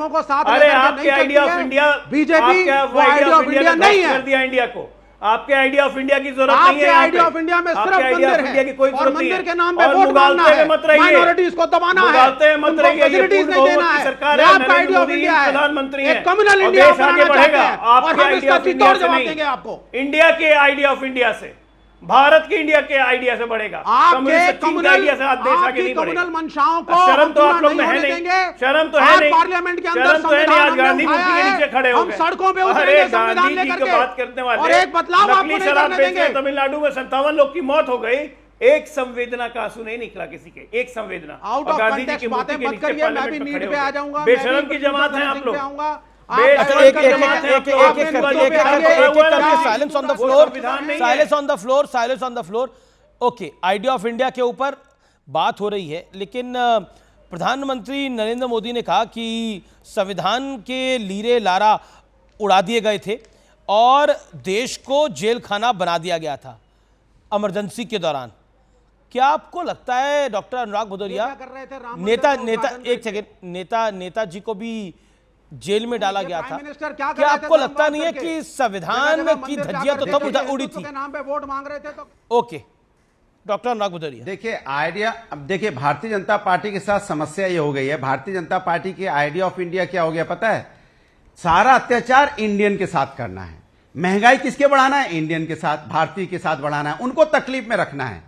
अरे आपके idea of India, BJP idea of India नहीं है, कर दिया इंडिया को। आपके आइडिया ऑफ इंडिया की जरूरत नहीं है। आइडिया ऑफ इंडिया में सिर्फ मंदिर है की कोई और मंदिर के नाम पे वोट मांगना है, माइनॉरिटीज को दबाना है, उनको फैसिलिटीज नहीं देना है। सरकार है आपका आइडिया ऑफ इंडिया है, प्रधानमंत्री है, एक कम्युनल इंडिया आगे बढ़ेगा। और हम इसका चित्तौड़ जवाब देंगे आपको। इंडिया के आइडिया ऑफ इंडिया से, भारत के इंडिया के आइडिया से बढ़ेगा, कम्युनल मंशाओं को शर्म तो आप लोग में है नहीं, शर्म तो है नहीं, पार्लियामेंट के अंदर आज गांधी मूर्ति के नीचे खड़े हो हम सड़कों पे उतरेंगे संविधान लेकर के, बात करने वाले और एक बदलाव आपको नहीं करने देंगे। तमिलनाडु में 57 लोग की मौत हो गई, एक संवेदना का आंसू नहीं निकला किसी के, एक संवेदना। आउट ऑफ कंटेक्स्ट बातें मत करिए, मैं भी नीड पे आ जाऊंगा, बेशरम की जमात है आप लोग। Silence on the floor. Okay, idea of India के ऊपर बात हो रही है, लेकिन प्रधानमंत्री नरेंद्र मोदी ने कहा कि संविधान के लीरे लारा उड़ा दिए गए थे और देश को जेल खाना बना दिया गया था इमरजेंसी के दौरान। क्या आपको लगता है डॉक्टर अनुराग भदौरिया, नेताजी को भी जेल में डाला गया था, क्या आपको लगता नहीं है कि संविधान में की धज्जियां तो तब उड़ी थी? नाम पे वोट मांग रहे थे तो ओके, डॉक्टर अनुराग भदौरिया। देखिए आइडिया, अब देखिए भारतीय जनता पार्टी के साथ समस्या ये हो गई है, भारतीय जनता पार्टी के आइडिया ऑफ इंडिया क्या हो गया पता है? सारा अत्याचार इंडियन के साथ करना है, महंगाई किसके बढ़ाना है? इंडियन के साथ, भारतीय के साथ बढ़ाना है, उनको तकलीफ में रखना है।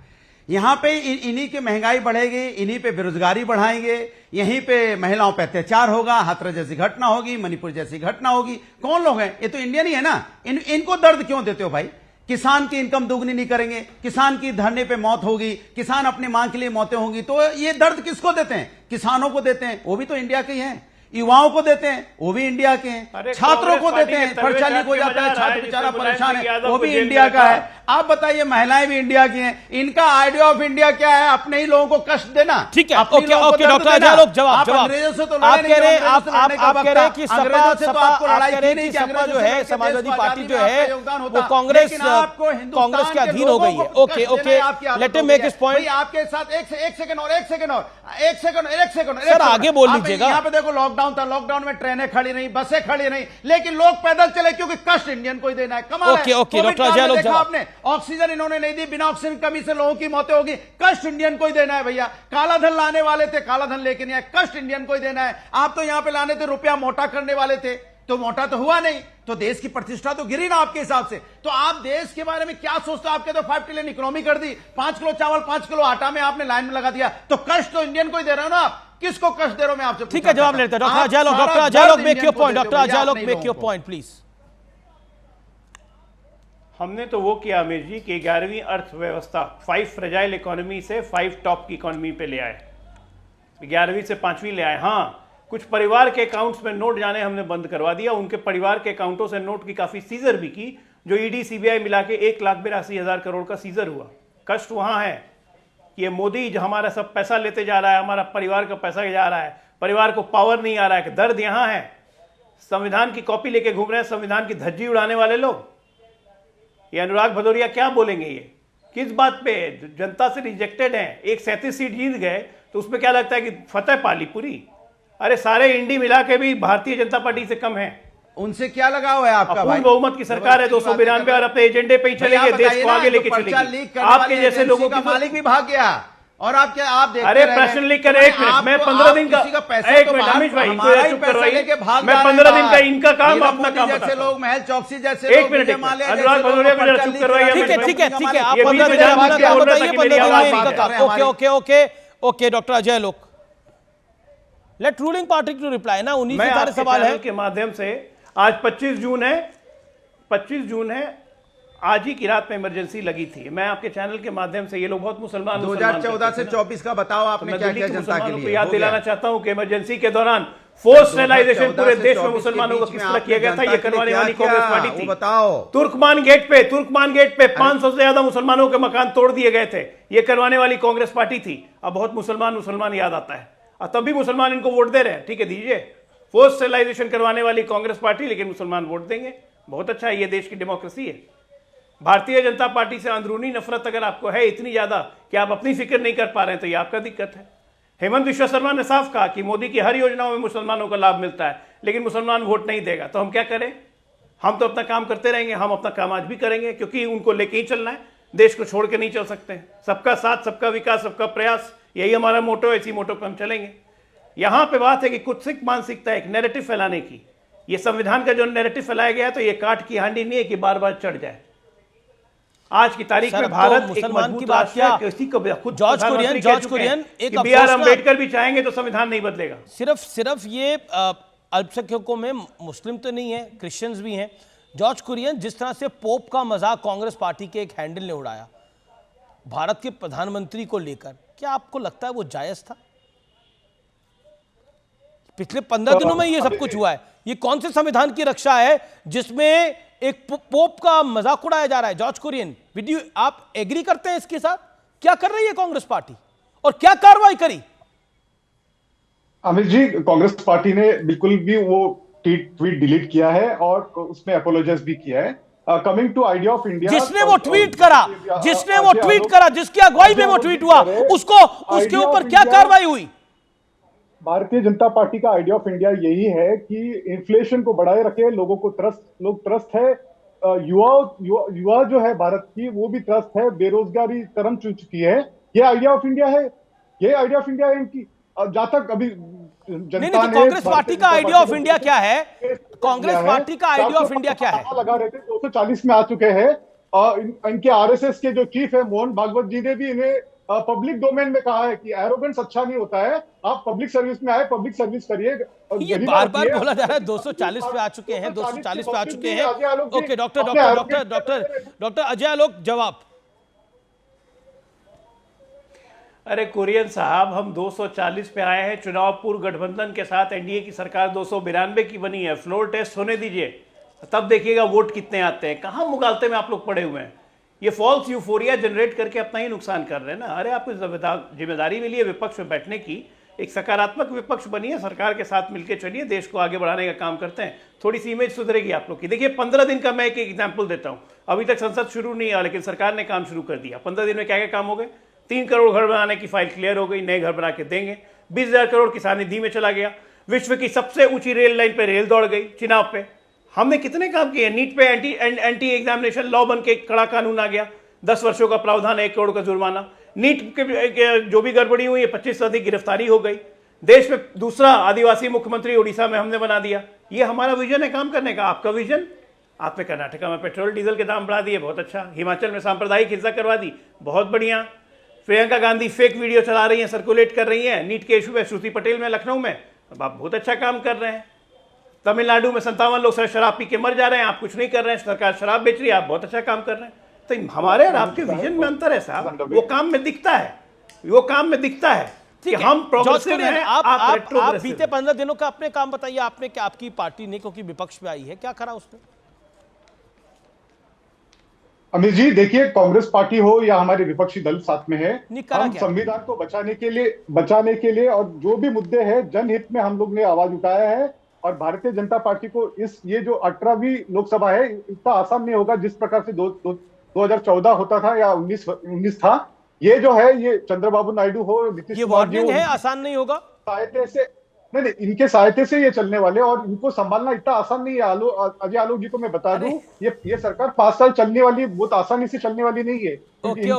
यहां पे इन्हीं की महंगाई बढ़ेगी, इन्हीं पे बेरोजगारी बढ़ाएंगे, यहीं पे महिलाओं पे अत्याचार होगा, हाथरस जैसी घटना होगी, मणिपुर जैसी घटना होगी। कौन लोग हैं? ये तो इंडियन ही है ना। इनको दर्द क्यों देते हो भाई? किसान की इनकम दोगुनी नहीं करेंगे, किसान की धरने पे मौत होगी, किसान अपनी मांग के लिए मौतें होंगी, तो ये दर्द किसको देते हैं? किसानों को देते हैं, वो भी तो इंडिया के ही हैं। युवाओं को देते हैं, वो भी इंडिया के हैं। छात्रों को देते हैं, खर्चा लीक हो जाता है, छात्र बेचारा परेशान है, वो भी इंडिया का है। आप बताइए, महिलाएं भी इंडिया की हैं, इनका आइडिया ऑफ इंडिया क्या है? अपने ही लोगों को कष्ट देना। ठीक है, अपने ओके लोगों को ओके दर्द डॉक्टर देना। अजय लोग जवाब आप जवाब अंग्रेजों से तो आप लड़े नहीं, कह रहे हैं, अंग्रेजों से लड़ने का आप कह रहे हैं कि वक्त था। सपा अंग्रेजों से तो सपा आपको आप लड़ाई कह की रहे हैं नहीं कि कि सपा अंग्रेजों जो से है लड़के समाजवादी देश को पार्टी आजादी जो में है आपका योगदान वो होता। कांग्रेस लेकिन आपको कांग्रेस हिंदुस्तान के अधीन हो लोगों गई है। को ओके कष्ट देना ओके है, आपकी आदत लेट हो हिम गई मेक है। His point. भाई आपके साथ एक सेकंड सर, आगे बोल लीजिएगा। यहाँ पे देखो, लॉकडाउन था, लॉकडाउन में ट्रेनें खड़ी नहीं, बसें खड़ी नहीं, लेकिन लोग पैदल चले क्योंकि कष्ट इंडियन को ही देना है। कमाल है। ओके, ओके, कोविड डॉक्टर काल अजय में लोग देखा जवाब। आपने, ऑक्सीजन इन्होंने नहीं दी, बिना ऑक्सीजन कमी से लोगों की मौतें होगी, कष्ट इंडियन को ही देना है भैया। काला धन लाने वाले थे, काला धन लेके नहीं आए, कष्ट इंडियन को ही देना है। आप तो यहां पे लाने थे, रुपया मोटा करने वाले थे, तो मोटा तो हुआ नहीं, तो देश की प्रतिष्ठा तो गिरी ना आपके हिसाब से। तो आप देश के बारे में क्या सोचते हो? आपके तो 5 ट्रिलियन इकोनॉमी कर दी, 5 किलो चावल 5 किलो आटा में आपने लाइन में लगा दिया, तो कष्ट तो इंडियन को ही दे रहे हो ना आप। किसको कष्ट दे रहे हो? मैं आपसे ठीक है, जवाब लेते हैं डॉक्टर अजय लोग। डॉक्टर अजय लोग make your point. Doctor Ajay लोग मेक योर पॉइंट प्लीज। हमने तो वो किया अमीर जी कि 11वीं अर्थव्यवस्था 5 फ्रेजाइल इकोनॉमी से 5 टॉप की इकोनॉमी पे ले आए, 11वीं से 5वीं ले आए। हाँ, कुछ परिवार के अकाउंट्स में नोट जाने हमने बंद करवा दिया, उनके परिवार के अकाउंटों से नोट की काफी सीजर भी की, जो ईडी सीबीआई मिला के 1,82,000 करोड़ का सीजर हुआ। कष्ट वहां है कि ये मोदी जो हमारा सब पैसा लेते जा रहा है, हमारा परिवार का पैसा जा रहा है, परिवार को पावर नहीं आ रहा है। दर्द यहां है। संविधान की कॉपी लेके घूम रहे हैं, संविधान की धज्जी उड़ाने वाले लोग। ये अनुराग भदौरिया क्या बोलेंगे? ये किस बात पे? जनता से रिजेक्टेड हैं, 137 सीट जीत गए, तो उसमें क्या लगता है कि फतेह पाली पूरी? अरे सारे इंडी मिला के भी भारतीय जनता पार्टी से कम है। उनसे क्या लगाव है आपका? अपूर्ण बहुमत की सरकार है, 292 और अपने एजेंडे पे ही चलेंगे, देश को आगे लेके चलेंगे। आपके जैसे लोगों का मालिक भी भाग गया, और आप क्या आप देखते अरे प्रश्न लिख कर 1 मिनट, मैं 15 दिन का, 1 मिनट अमित भाई, चुप करवाइए। मैं 15 दिन का इनका काम, अपना काम जैसे लोग, महल चौकसी जैसे 1 मिनट, अनुराग भदौरिया को जरा चुप करवाइए। ठीक है ठीक है ठीक है, आप 15 दिन अपना काम बताइए, 15 दिन में इनका काम। Okay okay okay okay doctor Ajay लोग, let ruling party to reply ना। 19 सारे सवाल है के माध्यम से। आज 25 जून है, आज ही की रात में इमरजेंसी लगी थी। मैं आपके चैनल के माध्यम से, ये लोग बहुत मुसलमान 2014 से 24 का बताओ आपने क्या किया जनता के लिए? याद दिलाना चाहता हूं कि इमरजेंसी के दौरान फोर्स स्टेलाइजेशन पूरे देश में मुसलमानों को किस तरह किया गया था, ये करवाने वाली कांग्रेस पार्टी थी। बताओ। तुर्कमान गेट पे 500 से ज्यादा मुसलमानों के मकान तोड़ दिए गए थे, ये करवाने वाली कांग्रेस पार्टी थी। अब बहुत मुसलमान याद आता है, और तब भी मुसलमान इनको वोट दे रहे हैं। ठीक है, दीजिए, फोर्स स्टेलाइजेशन करवाने वाली कांग्रेस पार्टी, लेकिन मुसलमान वोट देंगे। बहुत अच्छा है, ये देश की डेमोक्रेसी है। भारतीय जनता पार्टी से अंदरूनी नफरत अगर आपको है इतनी ज्यादा कि आप अपनी फिक्र नहीं कर पा रहे हैं, तो ये आपका दिक्कत है। हेमंत विश्व शर्मा ने साफ कहा कि मोदी की हर योजनाओं में मुसलमानों का लाभ मिलता है, लेकिन मुसलमान वोट नहीं देगा। तो हम क्या करें? हम तो अपना काम करते रहेंगे, हम अपना काम आज भी करेंगे, क्योंकि उनको लेके ही चलना है, देश को छोड़ के नहीं चल सकते हैं। सबका साथ, सबका विकास, सबका प्रयास, यही हमारा मोटो है, इसी मोटो पे हम चलेंगे। यहां पे बात है कि कुछ सिख मानसिकता, एक नैरेटिव फैलाने की। ये संविधान का जो नैरेटिव फैलाया गया है, तो ये काठ की हांडी नहीं है कि बार बार चढ़ जाए। आज की तारीख में भारत मुसलमान की बात क्या, किसी को खुद जॉर्ज कुरियन एक बी आर अम्बेडकर भी चाहेंगे तो संविधान नहीं बदलेगा। सिर्फ ये अल्पसंख्यकों में मुस्लिम तो नहीं है, क्रिश्चियंस भी हैं। जॉर्ज कुरियन, जिस तरह से पोप का मजाक कांग्रेस पार्टी के एक हैंडल ने उड़ाया भारत के प्रधानमंत्री को लेकर, क्या आपको लगता है वो जायज था? पिछले 15 दिनों में ये सब कुछ हुआ है। ये कौन से संविधान की रक्षा है जिसमें एक पोप का मजाक उड़ाया जा रहा है? जॉर्ज कुरियन, वीडियो आप एग्री करते हैं इसके साथ? क्या कर रही है कांग्रेस पार्टी और क्या कार्रवाई करी? अमित जी, कांग्रेस पार्टी ने बिल्कुल भी वो ट्वीट डिलीट किया है और उसमें अपोलोजाइज भी किया है। Coming to idea of India, जिसने वो ट्वीट करा, जिसकी अगुवाई में वो ट्वीट हुआ, उसके ऊपर क्या कार्रवाई हुई? भारतीय जनता पार्टी का आइडिया ऑफ इंडिया यही है कि इन्फ्लेशन को बढ़ाए रखे, लोगों को लोग त्रस्त है, युवा जो है भारत की वो भी त्रस्त है, बेरोजगारी चरम छू चुकी है। ये आइडिया ऑफ इंडिया है, ये आइडिया ऑफ इंडिया है इनकी। जहां तक अभी जनता ने कांग्रेस पार्टी का आइडिया ऑफ इंडिया क्या है? कांग्रेस पार्टी का आइडिया ऑफ इंडिया क्या है? लगा रहे थे, 240 में आ चुके हैं। इनके आरएसएस के जो चीफ है मोहन भागवत जी ने भी इन्हें पब्लिक डोमेन में कहा है कि एरोगेंस अच्छा नहीं होता है, आप पब्लिक सर्विस में आए, पब्लिक सर्विस करिए। ये बार बार बोला जा रहा है। 240 पे आ चुके हैं, 240 पे आ चुके हैं। ओके डॉक्टर अजय आलोक, जवाब। अरे कुरियन साहब, हम 240 पे आए हैं। चुनाव पूर्व गठबंधन के साथ एनडीए की सरकार 292 की बनी है। फ्लोर टेस्ट होने दीजिए, तब देखिएगा वोट कितने आते हैं। कहां मुगालते में आप लोग पड़े हुए हैं? ये फॉल्स यूफोरिया जनरेट करके अपना ही नुकसान कर रहे हैं ना। अरे आपको जिम्मेदारी मिली है विपक्ष में बैठने की, एक सकारात्मक विपक्ष बनिए, सरकार के साथ मिलकर चलिए, देश को आगे बढ़ाने का काम करते हैं, थोड़ी सी इमेज सुधरेगी आप लोग की। देखिए 15 दिन का मैं एक एग्जाम्पल देता हूँ, अभी तक संसद शुरू नहीं हुआ लेकिन सरकार ने काम शुरू कर दिया। 15 दिन में क्या क्या काम हो गए? 3 करोड़ घर बनाने की फाइल क्लियर हो गई, नए घर बना के देंगे। 20,000 करोड़ किसान निधि में चला गया। विश्व की सबसे ऊंची रेल लाइन पे रेल दौड़ गई चिनाब पे। हमने कितने काम किए? नीट पे एंटी एग्जामिनेशन लॉ बन के कड़ा कानून आ गया, 10 वर्षों का प्रावधान, 1 करोड़ का जुर्माना। नीट के जो भी गड़बड़ी हुई है 25 से अधिक गिरफ्तारी हो गई। देश में दूसरा आदिवासी मुख्यमंत्री उड़ीसा में हमने बना दिया। ये हमारा विजन है काम करने का। आपका विजन? आपने कर्नाटका में पेट्रोल डीजल के दाम बढ़ा दिए, बहुत अच्छा। हिमाचल में सांप्रदायिक हिंसा करवा दी, बहुत बढ़िया। प्रियंका गांधी फेक वीडियो चला रही हैं, सर्कुलेट कर रही हैं नीट के इशू में। श्रुति पटेल में लखनऊ में, अब आप बहुत अच्छा काम कर रहे हैं। तमिलनाडु में 57 लोग शराब पी के मर जा रहे हैं, आप कुछ नहीं कर रहे हैं, सरकार शराब बेच रही है, आप बहुत अच्छा काम कर रहे हैं। तो हमारे और आपके विजन में अंतर है साहब, वो काम में दिखता है, वो काम में दिखता है कि हम प्रोग्रेसिव हैं, आप बीते 15 दिनों का अपने काम बताइए। आपने क्या, आपकी पार्टी ने, क्योंकि विपक्ष में आई है, क्या करा उसने? अमित जी देखिए, कांग्रेस पार्टी हो या हमारे विपक्षी दल साथ में है, हम संविधान को बचाने के लिए और जो भी मुद्दे हैं जनहित में हम लोग ने आवाज उठाया है। और भारतीय जनता पार्टी को ये जो 18वीं लोकसभा है, इतना आसान नहीं होगा जिस प्रकार से 2014 होता था या 19 था। ये जो है, ये चंद्रबाबू नायडू हो, नीतीश कुमार जी है, आसान नहीं होगा। सहायता से नहीं, इनके सहायता से ये चलने वाले, और इनको संभालना इतना आसान नहीं है। अजय आलोक जी को मैं बता दूं, ये सरकार 5 साल चलने वाली, बहुत आसानी से चलने वाली नहीं है।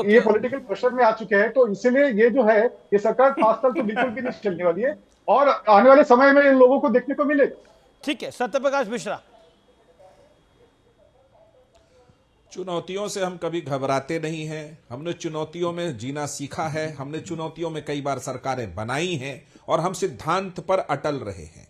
ये पॉलिटिकल प्रेशर में आ चुके हैं, तो इसलिए ये जो है, ये सरकार 5 साल तो बिल्कुल भी नहीं चलने वाली है, और आने वाले समय में इन लोगों को देखने को मिलेगा। ठीक है, सत्यप्रकाश मिश्रा। चुनौतियों से हम कभी घबराते नहीं हैं। हमने चुनौतियों में जीना सीखा है। हमने चुनौतियों में कई बार सरकारें बनाई हैं और हम सिद्धांत पर अटल रहे हैं।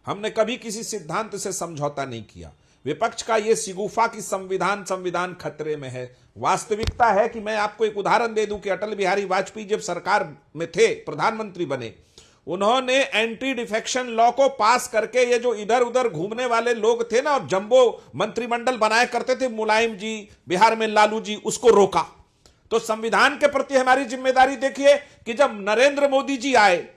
हमने कभी किसी सिद्धांत से समझौता नहीं किया। विपक्ष का ये सिगुफा कि संविधान खतरे में है, वास्तविकता है कि मैं आपको एक उदाहरण दे दूं कि अटल बिहारी वाजपेयी जब सरकार में थे, प्रधानमंत्री बने, उन्होंने एंटी डिफेक्शन लॉ को पास करके ये जो इधर उधर घूमने वाले लोग थे ना और जंबो मंत्रिमंडल बनाया करते थे, मुलायम जी, बिहार में लालू जी, उसको रोका। तो संविधान के प्रति हमारी जिम्मेदारी देखिए कि जब नरेंद्र मोदी जी आए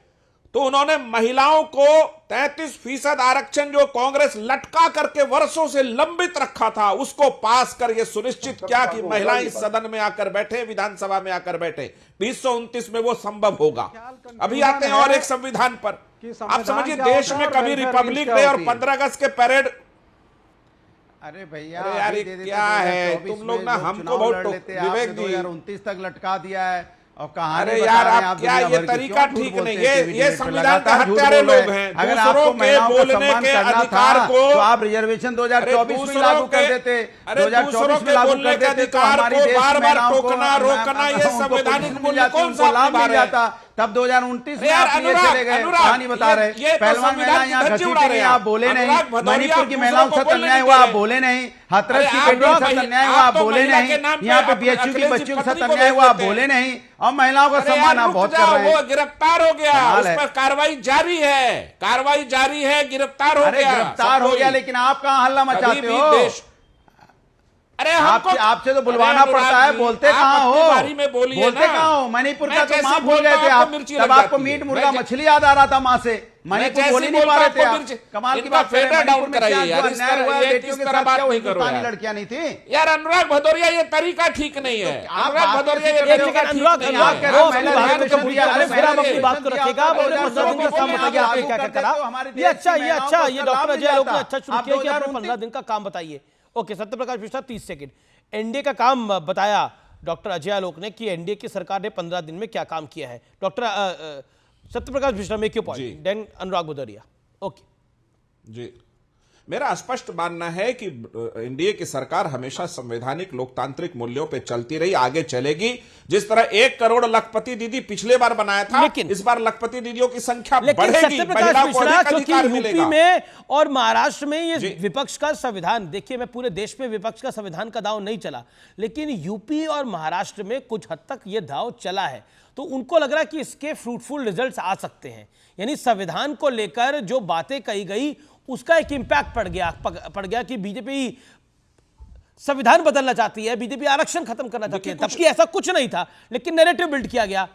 तो उन्होंने महिलाओं को 33% आरक्षण जो कांग्रेस लटका करके वर्षों से लंबित रखा था, उसको पास कर यह सुनिश्चित किया कि महिलाएं इस सदन में आकर बैठे, विधानसभा में आकर बैठे। 2029 में वो संभव होगा। अभी आते हैं और एक संविधान पर। आप समझिए, देश में कभी रिपब्लिक डे और 15 अगस्त के परेड, अरे भैया यार क्या है तुम लोग ना, हमको बहुत विवेक जी 2029 तक लटका दिया है। और अरे यार आप क्या, ये तरीका ठीक नहीं। ये संविधान का हत्यारे लोग हैं। अगर आपको महिलाओं का सम्मान करना था तो आप रिजर्वेशन 2024 में लागू कर देते, 2024 में लागू कर देते तो हमारी देश की महिलाओं को संवैधानिक मूल्य कौन सा लाभ मिल जाता। तब 2029 में आप ये चले गए, कहानी बता रहे। पहलवान महिला यहाँ घसीटी गई, आप बोले नहीं। मणिपुर की महिलाओं के साथ अन्याय हुआ, आप बोले नहीं। हाथरस की बेटियों के साथ अन्याय हुआ, आप बोले नहीं। यहाँ पे बीएचयू की बच्चियों के साथ अन्याय हुआ, आप बोले नहीं। और महिलाओं का सम्मान आप बहुत कर रहे हैं। वो गिरफ्तार हो गया, उस पर कार्रवाई जारी है, गिरफ्तार हो गया। गिरफ्तार हो गया, लेकिन आप कहाँ हल्ला मचाते हो? अरे आपसे तो बुलवाना पड़ता है, बोलते कहाँ हो? बोलते कहाँ हो? मणिपुर का तो माफ हो गए थे आप, तब आपको मीट मुर्गा मछली याद आ रहा था माँ से। मणिपुर बोल ही नहीं पा रहे थे आप। कमाल की बात, डाउन कराइए यार, बेटियों के साथ क्या हिंदुस्तानी लड़कियां नहीं थी यार। अनुराग भदौरिया, ये तरीका ठीक नहीं है। अनुराग भदौरिया ये बात को रखेगा। ये अच्छा, ये डॉक्टर अजय आलोक ने अच्छा शुरू किया कि आपने 15 दिन का काम बताइए। Okay, Satyaprakash Mishra 30 second. NDA का काम बताया डॉक्टर अजय आलोक ने कि एनडीए की सरकार ने 15 दिन में क्या काम किया है। Doctor Satyaprakash Mishra, make your point, then Anurag Bhadauria. Okay ji, मेरा स्पष्ट मानना है कि एनडीए की सरकार हमेशा संवैधानिक लोकतांत्रिक मूल्यों पे चलती रही, आगे चलेगी। जिस तरह 1 करोड़ लखपति दीदी पिछले बार बनाया था, लेकिन इस बार लखपति दीदियों की संख्या बढ़ेगी, महिलाओं को अधिक अधिकार मिलेगा। यूपी में और महाराष्ट्र में ये विपक्ष का संविधान, देखिए मैं पूरे देश में विपक्ष का संविधान का दांव नहीं चला, लेकिन यूपी और महाराष्ट्र में कुछ हद तक ये दांव चला है। तो उनको लग रहा है कि इसके फ्रूटफुल रिजल्ट्स आ सकते हैं। यानी संविधान को लेकर जो बातें कही गई उसका एक इंपैक्ट पड़ गया कि बीजेपी संविधान बदलना चाहती है, बीजेपी आरक्षण खत्म करना चाहती है, जबकि ऐसा कुछ नहीं था, लेकिन नैरेटिव बिल्ड किया गया।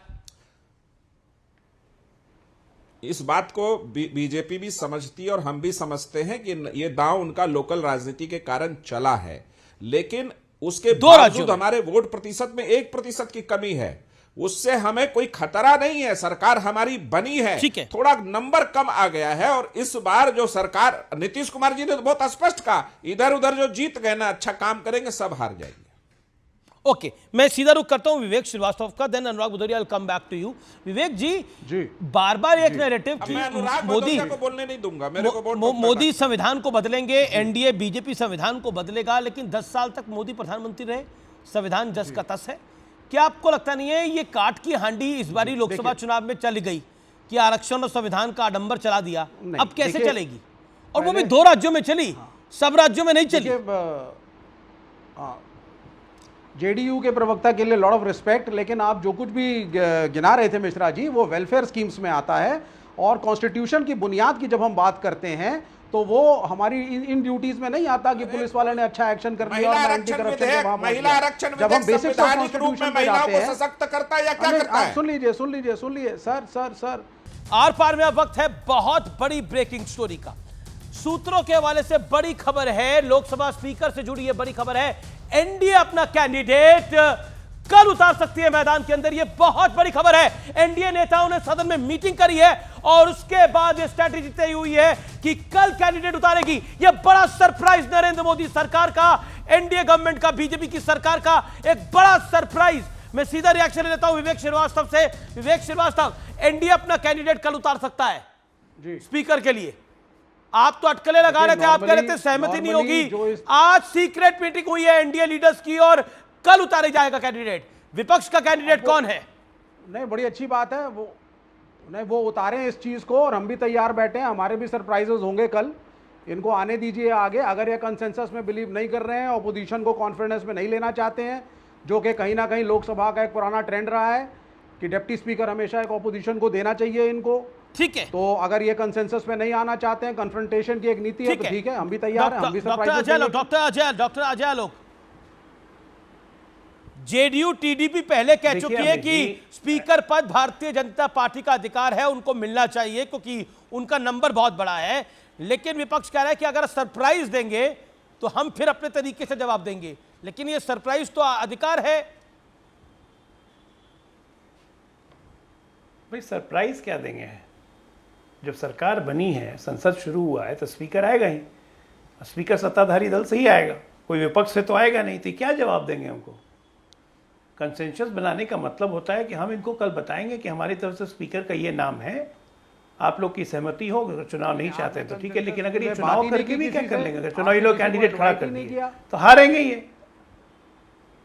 इस बात को बीजेपी भी समझती है और हम भी समझते हैं कि ये दांव उनका लोकल राजनीति के कारण चला है, लेकिन उसके बावजूद हमारे वोट प्रतिशत में 1% की कमी है, उससे हमें कोई खतरा नहीं है। सरकार हमारी बनी है, थोड़ा नंबर कम आ गया है। और इस बार जो सरकार, नीतीश कुमार जी ने तो बहुत स्पष्ट कहा, इधर उधर जो जीत गए ना, अच्छा काम करेंगे, सब हार जाएंगे। ओके, मैं सीधा रुख करता हूं विवेक श्रीवास्तव का, then Anurag Bhadauria, will come back to you. Vivek ji बार बार एक नैरेटिव कि मोदी को बोलने नहीं दूंगा, मेरे को मोदी संविधान को बदलेंगे, एनडीए बीजेपी संविधान को बदलेगा, लेकिन 10 साल तक मोदी प्रधानमंत्री रहे, संविधान जस का तस है। क्या आपको लगता नहीं है ये काट की हांडी इस बारी लोकसभा चुनाव में चल गई कि आरक्षण और संविधान का आडंबर चला दिया, अब कैसे चलेगी? और वो भी 2 राज्यों में चली, सब राज्यों में नहीं चली। जेडीयू के प्रवक्ता के लिए लॉट ऑफ रिस्पेक्ट, लेकिन आप जो कुछ भी गिना रहे थे मिश्रा जी, वो वेलफेयर स्कीम्स में आता है। और कॉन्स्टिट्यूशन की बुनियाद की जब हम बात करते हैं तो वो हमारी इन ड्यूटीज में नहीं आता कि पुलिस वाले ने अच्छा एक्शन कर दिया और एंटी करप्शन महिला आरक्षण जब हम बेसिक्स ऑफ कॉन्स्टिट्यूशन पे जाते हैं, सशक्त करता है या क्या करता है? सुन लीजिए सर आर पार में अब वक्त है बहुत बड़ी ब्रेकिंग स्टोरी का। सूत्रों के हवाले से बड़ी खबर है, लोकसभा स्पीकर से जुड़ी है बड़ी खबर है। एनडीए अपना कैंडिडेट कल उतार सकती है मैदान के अंदर, यह बहुत बड़ी खबर है। एनडीए नेताओं ने सदन में मीटिंग करी है और उसके बाद यह स्ट्रैटेजी तय हुई है कि कल कैंडिडेट उतारेगी। यह बड़ा सरप्राइज नरेंद्र मोदी सरकार का, एनडीए गवर्नमेंट का, बीजेपी की सरकार का एक बड़ा सरप्राइज। मैं सीधा रिएक्शन ले लेता हूं विवेक श्रीवास्तव से। विवेक श्रीवास्तव, एनडीए अपना कैंडिडेट कल उतार सकता है स्पीकर के लिए? आप तो अटकलें लगा रहे थे, आप कह रहे थे सहमति नहीं होगी। आज सीक्रेट मीटिंग हुई है एनडीए लीडर्स की और कल उतारे जाएगा कैंडिडेट। विपक्ष का कैंडिडेट कौन है? नहीं, बड़ी अच्छी बात है, वो उतारें इस चीज को और हम भी तैयार बैठे हैं। हमारे भी सरप्राइजेस होंगे कल, इनको आने दीजिए आगे। अगर ये कंसेंसस में बिलीव नहीं कर रहे हैं, ऑपोजिशन को कॉन्फिडेंस में नहीं लेना चाहते हैं, जो कि कहीं ना कहीं लोकसभा का एक पुराना ट्रेंड रहा है कि डिप्टी स्पीकर हमेशा एक ऑपोजिशन को देना चाहिए इनको, ठीक है। तो अगर ये कंसेंसस में नहीं आना चाहते हैं, कन्फ्रंटेशन की एक नीति है, तो ठीक है, हम भी तैयार हैं, हम भी doctor Ajay Alok, JDU TDP पहले कह चुकी है कि स्पीकर पद भारतीय जनता पार्टी का अधिकार है, उनको मिलना चाहिए क्योंकि उनका नंबर बहुत बड़ा है। लेकिन विपक्ष कह रहा है कि अगर सरप्राइज देंगे तो हम फिर अपने तरीके से जवाब देंगे, लेकिन ये सरप्राइज तो अधिकार है। भाई सरप्राइज क्या देंगे? जब सरकार बनी है, संसद शुरू हुआ है, तो स्पीकर आएगा ही। स्पीकर सत्ताधारी दल से ही आएगा, कोई विपक्ष से तो आएगा नहीं, तो क्या जवाब देंगे हमको? कंसेंसस बनाने का मतलब होता है कि हम इनको कल बताएंगे कि हमारी तरफ से स्पीकर का ये नाम है, आप लोग की सहमति हो। अगर चुनाव नहीं चाहते तो ठीक है, लेकिन अगर ये चुनाव करके भी क्या कर लेंगे? अगर चुनावी लोग कैंडिडेट खड़ा कर दिए तो हारेंगे ये।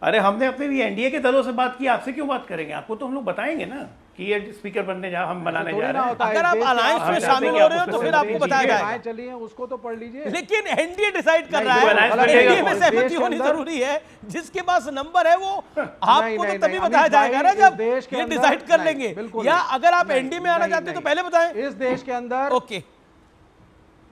अरे हमने अपने भी एनडीए के दलों से बात की, आपसे क्यों बात करेंगे? आपको तो हम लोग बताएंगे ना कि ये स्पीकर बनने जा, हम बनाने जा रहे हैं। अगर आप अलायंस में शामिल हो रहे हो तो फिर आपको बताया जाएगा। चलिए उसको तो पढ़ लीजिए। लेकिन एनडीए डिसाइड कर रहा है, एनडीए में सहमति होनी जरूरी है। जिसके पास नंबर है वो आपको तो तभी बताया जाएगा ना जब ये डिसाइड कर लेंगे। या अगर आप एनडीए में आना चाहते तो पहले बताएं। इस देश के अंदर ओके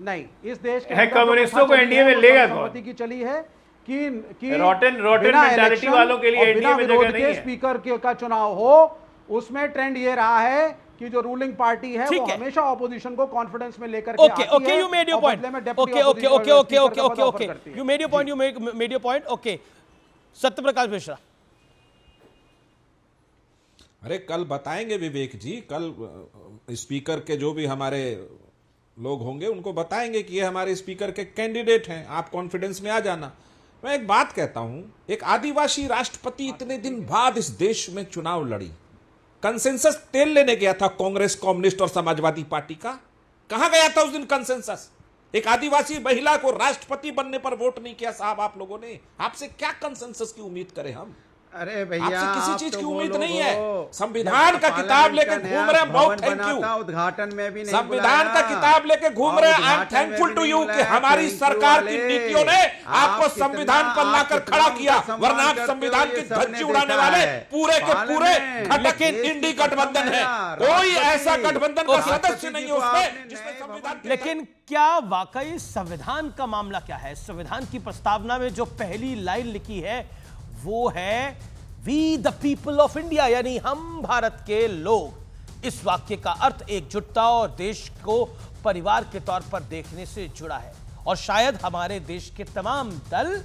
नहीं, इस देश के कम्युनिस्टों को एनडीए में लेगा सहमति की चली है कि रोटन मेंटालिटी वालों के लिए एनडीए में जगह नहीं है। स्पीकर का चुनाव हो, उसमें ट्रेंड ये रहा है कि जो रूलिंग पार्टी है वो हमेशा ऑपोजिशन को कॉन्फिडेंस में लेकर के आती है। Okay, you made your point. You made your point. Okay, Satyaprakash Mishra. अरे कल बताएंगे विवेक जी, कल स्पीकर के जो भी हमारे लोग होंगे उनको बताएंगे कि ये हमारे स्पीकर के कैंडिडेट हैं, आप कॉन्फिडेंस में आ जाना। मैं एक बात कहता हूं, एक आदिवासी राष्ट्रपति इतने दिन बाद इस देश में चुनाव लड़ी, कंसेंसस तेल लेने गया था कांग्रेस, कम्युनिस्ट और समाजवादी पार्टी का। कहां गया था उस दिन कंसेंसस? एक आदिवासी महिला को राष्ट्रपति बनने पर वोट नहीं किया साहब आप लोगों ने। आपसे क्या कंसेंसस की उम्मीद करें हम? अरे भैया, आपसे किसी आप चीज तो की वो उम्मीद लोग नहीं है। हो। संविधान जब का किताब लेके पार्लियामेंट का घूम रहे हैं, नया बहुत भवन थैंक बना था, यू। उद्घाटन में भी नहीं संविधान का बुलाया। किताब लेके घूम रहे हैं, आई एम उद्घाटन में थैंकफुल भी टू नहीं यू कि बुलाया, हमारी thank you सरकार की वाले। नीतियों ने आपको आप संविधान कितना- पर लाकर आप खड़ा कितना किया, उनका सम्मान वरना आप करते हो, संविधान ये की सबने धज्जी उड़ाने देखा वाले है। पूरे के पूरे पार्लियामेंट, घटक देश की इंडी प्रथम गठबंधन है। महिला, कोई राष्ट्रपति, ऐसा गठबंधन का सदस्य राष्ट्रपति नहीं है को आपने उसमें जिसमें नए संविधान के लेकिन क्या वाकई संविधान का मामला क्या है? संविधान की प्रस्तावना में जो पहली लाइन लिखी है वो है we the people of India, यानी हम भारत के लोग। इस वाक्य का अर्थ एकजुटता और देश को परिवार के तौर पर देखने से जुड़ा है, और शायद हमारे देश के तमाम दल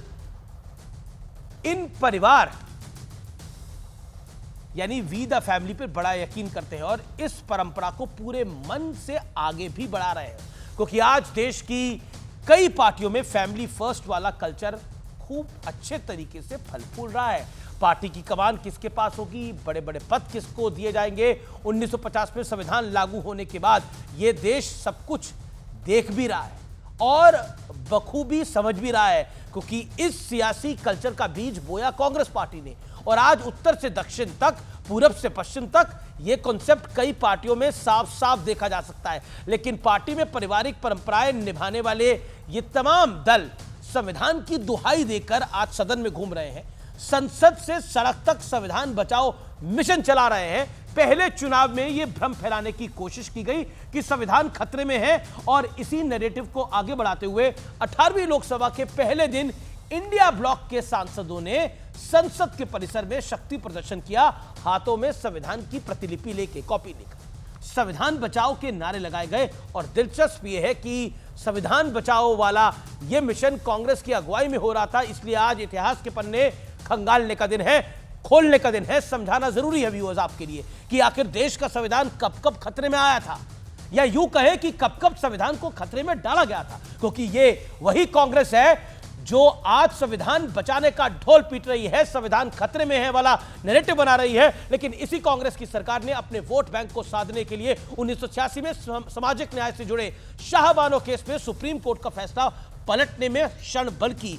इन परिवार यानी वी द फैमिली पर बड़ा यकीन करते हैं और इस परंपरा को पूरे मन से आगे भी बढ़ा रहे हैं, क्योंकि आज देश की कई पार्टियों में फैमिली फर्स्ट वाला कल्चर खूब अच्छे तरीके से फल फूल रहा है। पार्टी की कमान किसके पास होगी, बड़े बड़े पद किसको दिए जाएंगे, 1950 में संविधान लागू होने के बाद यह देश सब कुछ देख भी रहा है और बखूबी समझ भी रहा है, क्योंकि इस सियासी कल्चर का बीज बोया कांग्रेस पार्टी ने, और आज उत्तर से दक्षिण तक, पूरब से पश्चिम तक यह कॉन्सेप्ट कई पार्टियों में साफ साफ देखा जा सकता है। लेकिन पार्टी में पारिवारिक परंपराएं निभाने वाले ये तमाम दल संविधान की दुहाई देकर आज सदन में घूम रहे हैं, संसद से सड़क तक संविधान बचाओ मिशन चला रहे हैं। पहले चुनाव में यह भ्रम फैलाने की कोशिश की गई कि संविधान खतरे में है, और इसी नैरेटिव को आगे बढ़ाते हुए 18वीं लोकसभा के पहले दिन इंडिया ब्लॉक के सांसदों ने संसद के परिसर में शक्ति प्रदर्शन किया, हाथों में संविधान की प्रतिलिपि लेके, कॉपी लेकर संविधान बचाओ के नारे लगाए गए। और दिलचस्प यह है कि संविधान बचाओ वाला यह मिशन कांग्रेस की अगुवाई में हो रहा था, इसलिए आज इतिहास के पन्ने खंगालने का दिन है, खोलने का दिन है। समझाना जरूरी है व्यूअर्स आपके लिए कि आखिर देश का संविधान कब कब खतरे में आया था, या यूं कहें कि कब कब संविधान को खतरे में डाला गया था, क्योंकि ये वही कांग्रेस है जो आज संविधान बचाने का ढोल पीट रही है, संविधान खतरे में है वाला नैरेटिव बना रही है। लेकिन इसी कांग्रेस की सरकार ने अपने वोट बैंक को साधने के लिए 1986 में सामाजिक न्याय से जुड़े शाहबानो केस में सुप्रीम कोर्ट का फैसला पलटने में क्षण भर की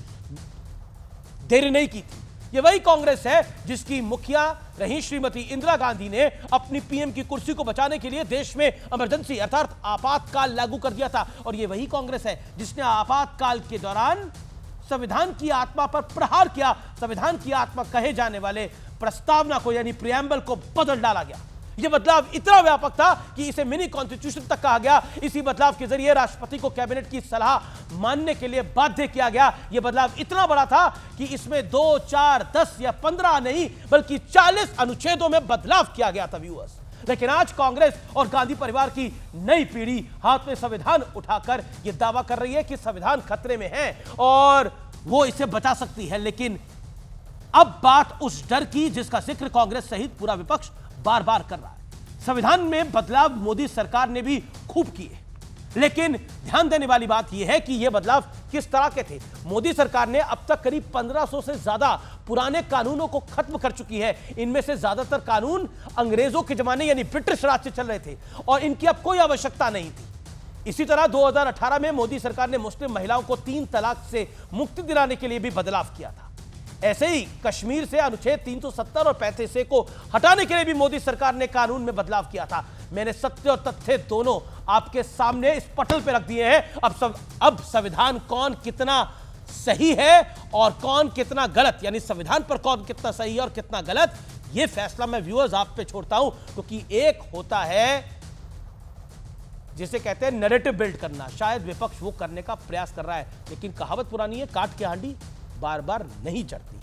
देरी नहीं की थी। ये वही कांग्रेस है जिसकी मुखिया रही श्रीमती इंदिरा गांधी ने अपनी पीएम की कुर्सी को बचाने के लिए देश में इमरजेंसी अर्थात आपातकाल लागू कर दिया था, और ये वही कांग्रेस है जिसने आपातकाल के दौरान संविधान की आत्मा पर प्रहार किया, संविधान की आत्मा कहे जाने वाले प्रस्तावना को यानी प्रियम्बल को बदल डाला गया। यह बदलाव इतना व्यापक था कि इसे मिनी कॉन्स्टिट्यूशन तक कहा गया। इसी बदलाव के जरिए राष्ट्रपति को कैबिनेट की सलाह मानने के लिए बाध्य किया गया। यह बदलाव इतना बड़ा था कि इसमें 2, 4, 10 या 15 नहीं बल्कि 40 अनुच्छेदों में बदलाव किया गया था व्यूअर्स। लेकिन आज कांग्रेस और गांधी परिवार की नई पीढ़ी हाथ में संविधान उठाकर यह दावा कर रही है कि संविधान खतरे में है और वो इसे बचा सकती है। लेकिन अब बात उस डर की जिसका जिक्र कांग्रेस सहित पूरा विपक्ष बार बार कर रहा है। संविधान में बदलाव मोदी सरकार ने भी खूब किए, लेकिन ध्यान देने वाली बात यह है कि यह बदलाव किस तरह के थे। मोदी सरकार ने अब तक करीब 1500 से ज्यादा पुराने कानूनों को खत्म कर चुकी है। इनमें से ज्यादातर कानून अंग्रेजों के जमाने यानी ब्रिटिश राज से चल रहे थे और इनकी अब कोई आवश्यकता नहीं थी। इसी तरह 2018 में मोदी सरकार ने मुस्लिम महिलाओं को 3 तलाक से मुक्ति दिलाने के लिए भी बदलाव किया था। ऐसे ही कश्मीर से अनुच्छेद 370 और 35 को हटाने के लिए भी मोदी सरकार ने कानून में बदलाव किया था। मैंने सत्य और तथ्य दोनों आपके सामने इस पटल पे रख दिए हैं। अब संविधान कौन कितना सही है और कौन कितना गलत, यानी संविधान पर कौन कितना सही है और कितना गलत, यह फैसला मैं व्यूअर्स आप पे छोड़ता हूं, क्योंकि एक होता है जिसे कहते हैं नैरेटिव बिल्ड करना, शायद विपक्ष वो करने का प्रयास कर रहा है, लेकिन कहावत पुरानी है, काट के हांडी बार बार नहीं चढ़ती।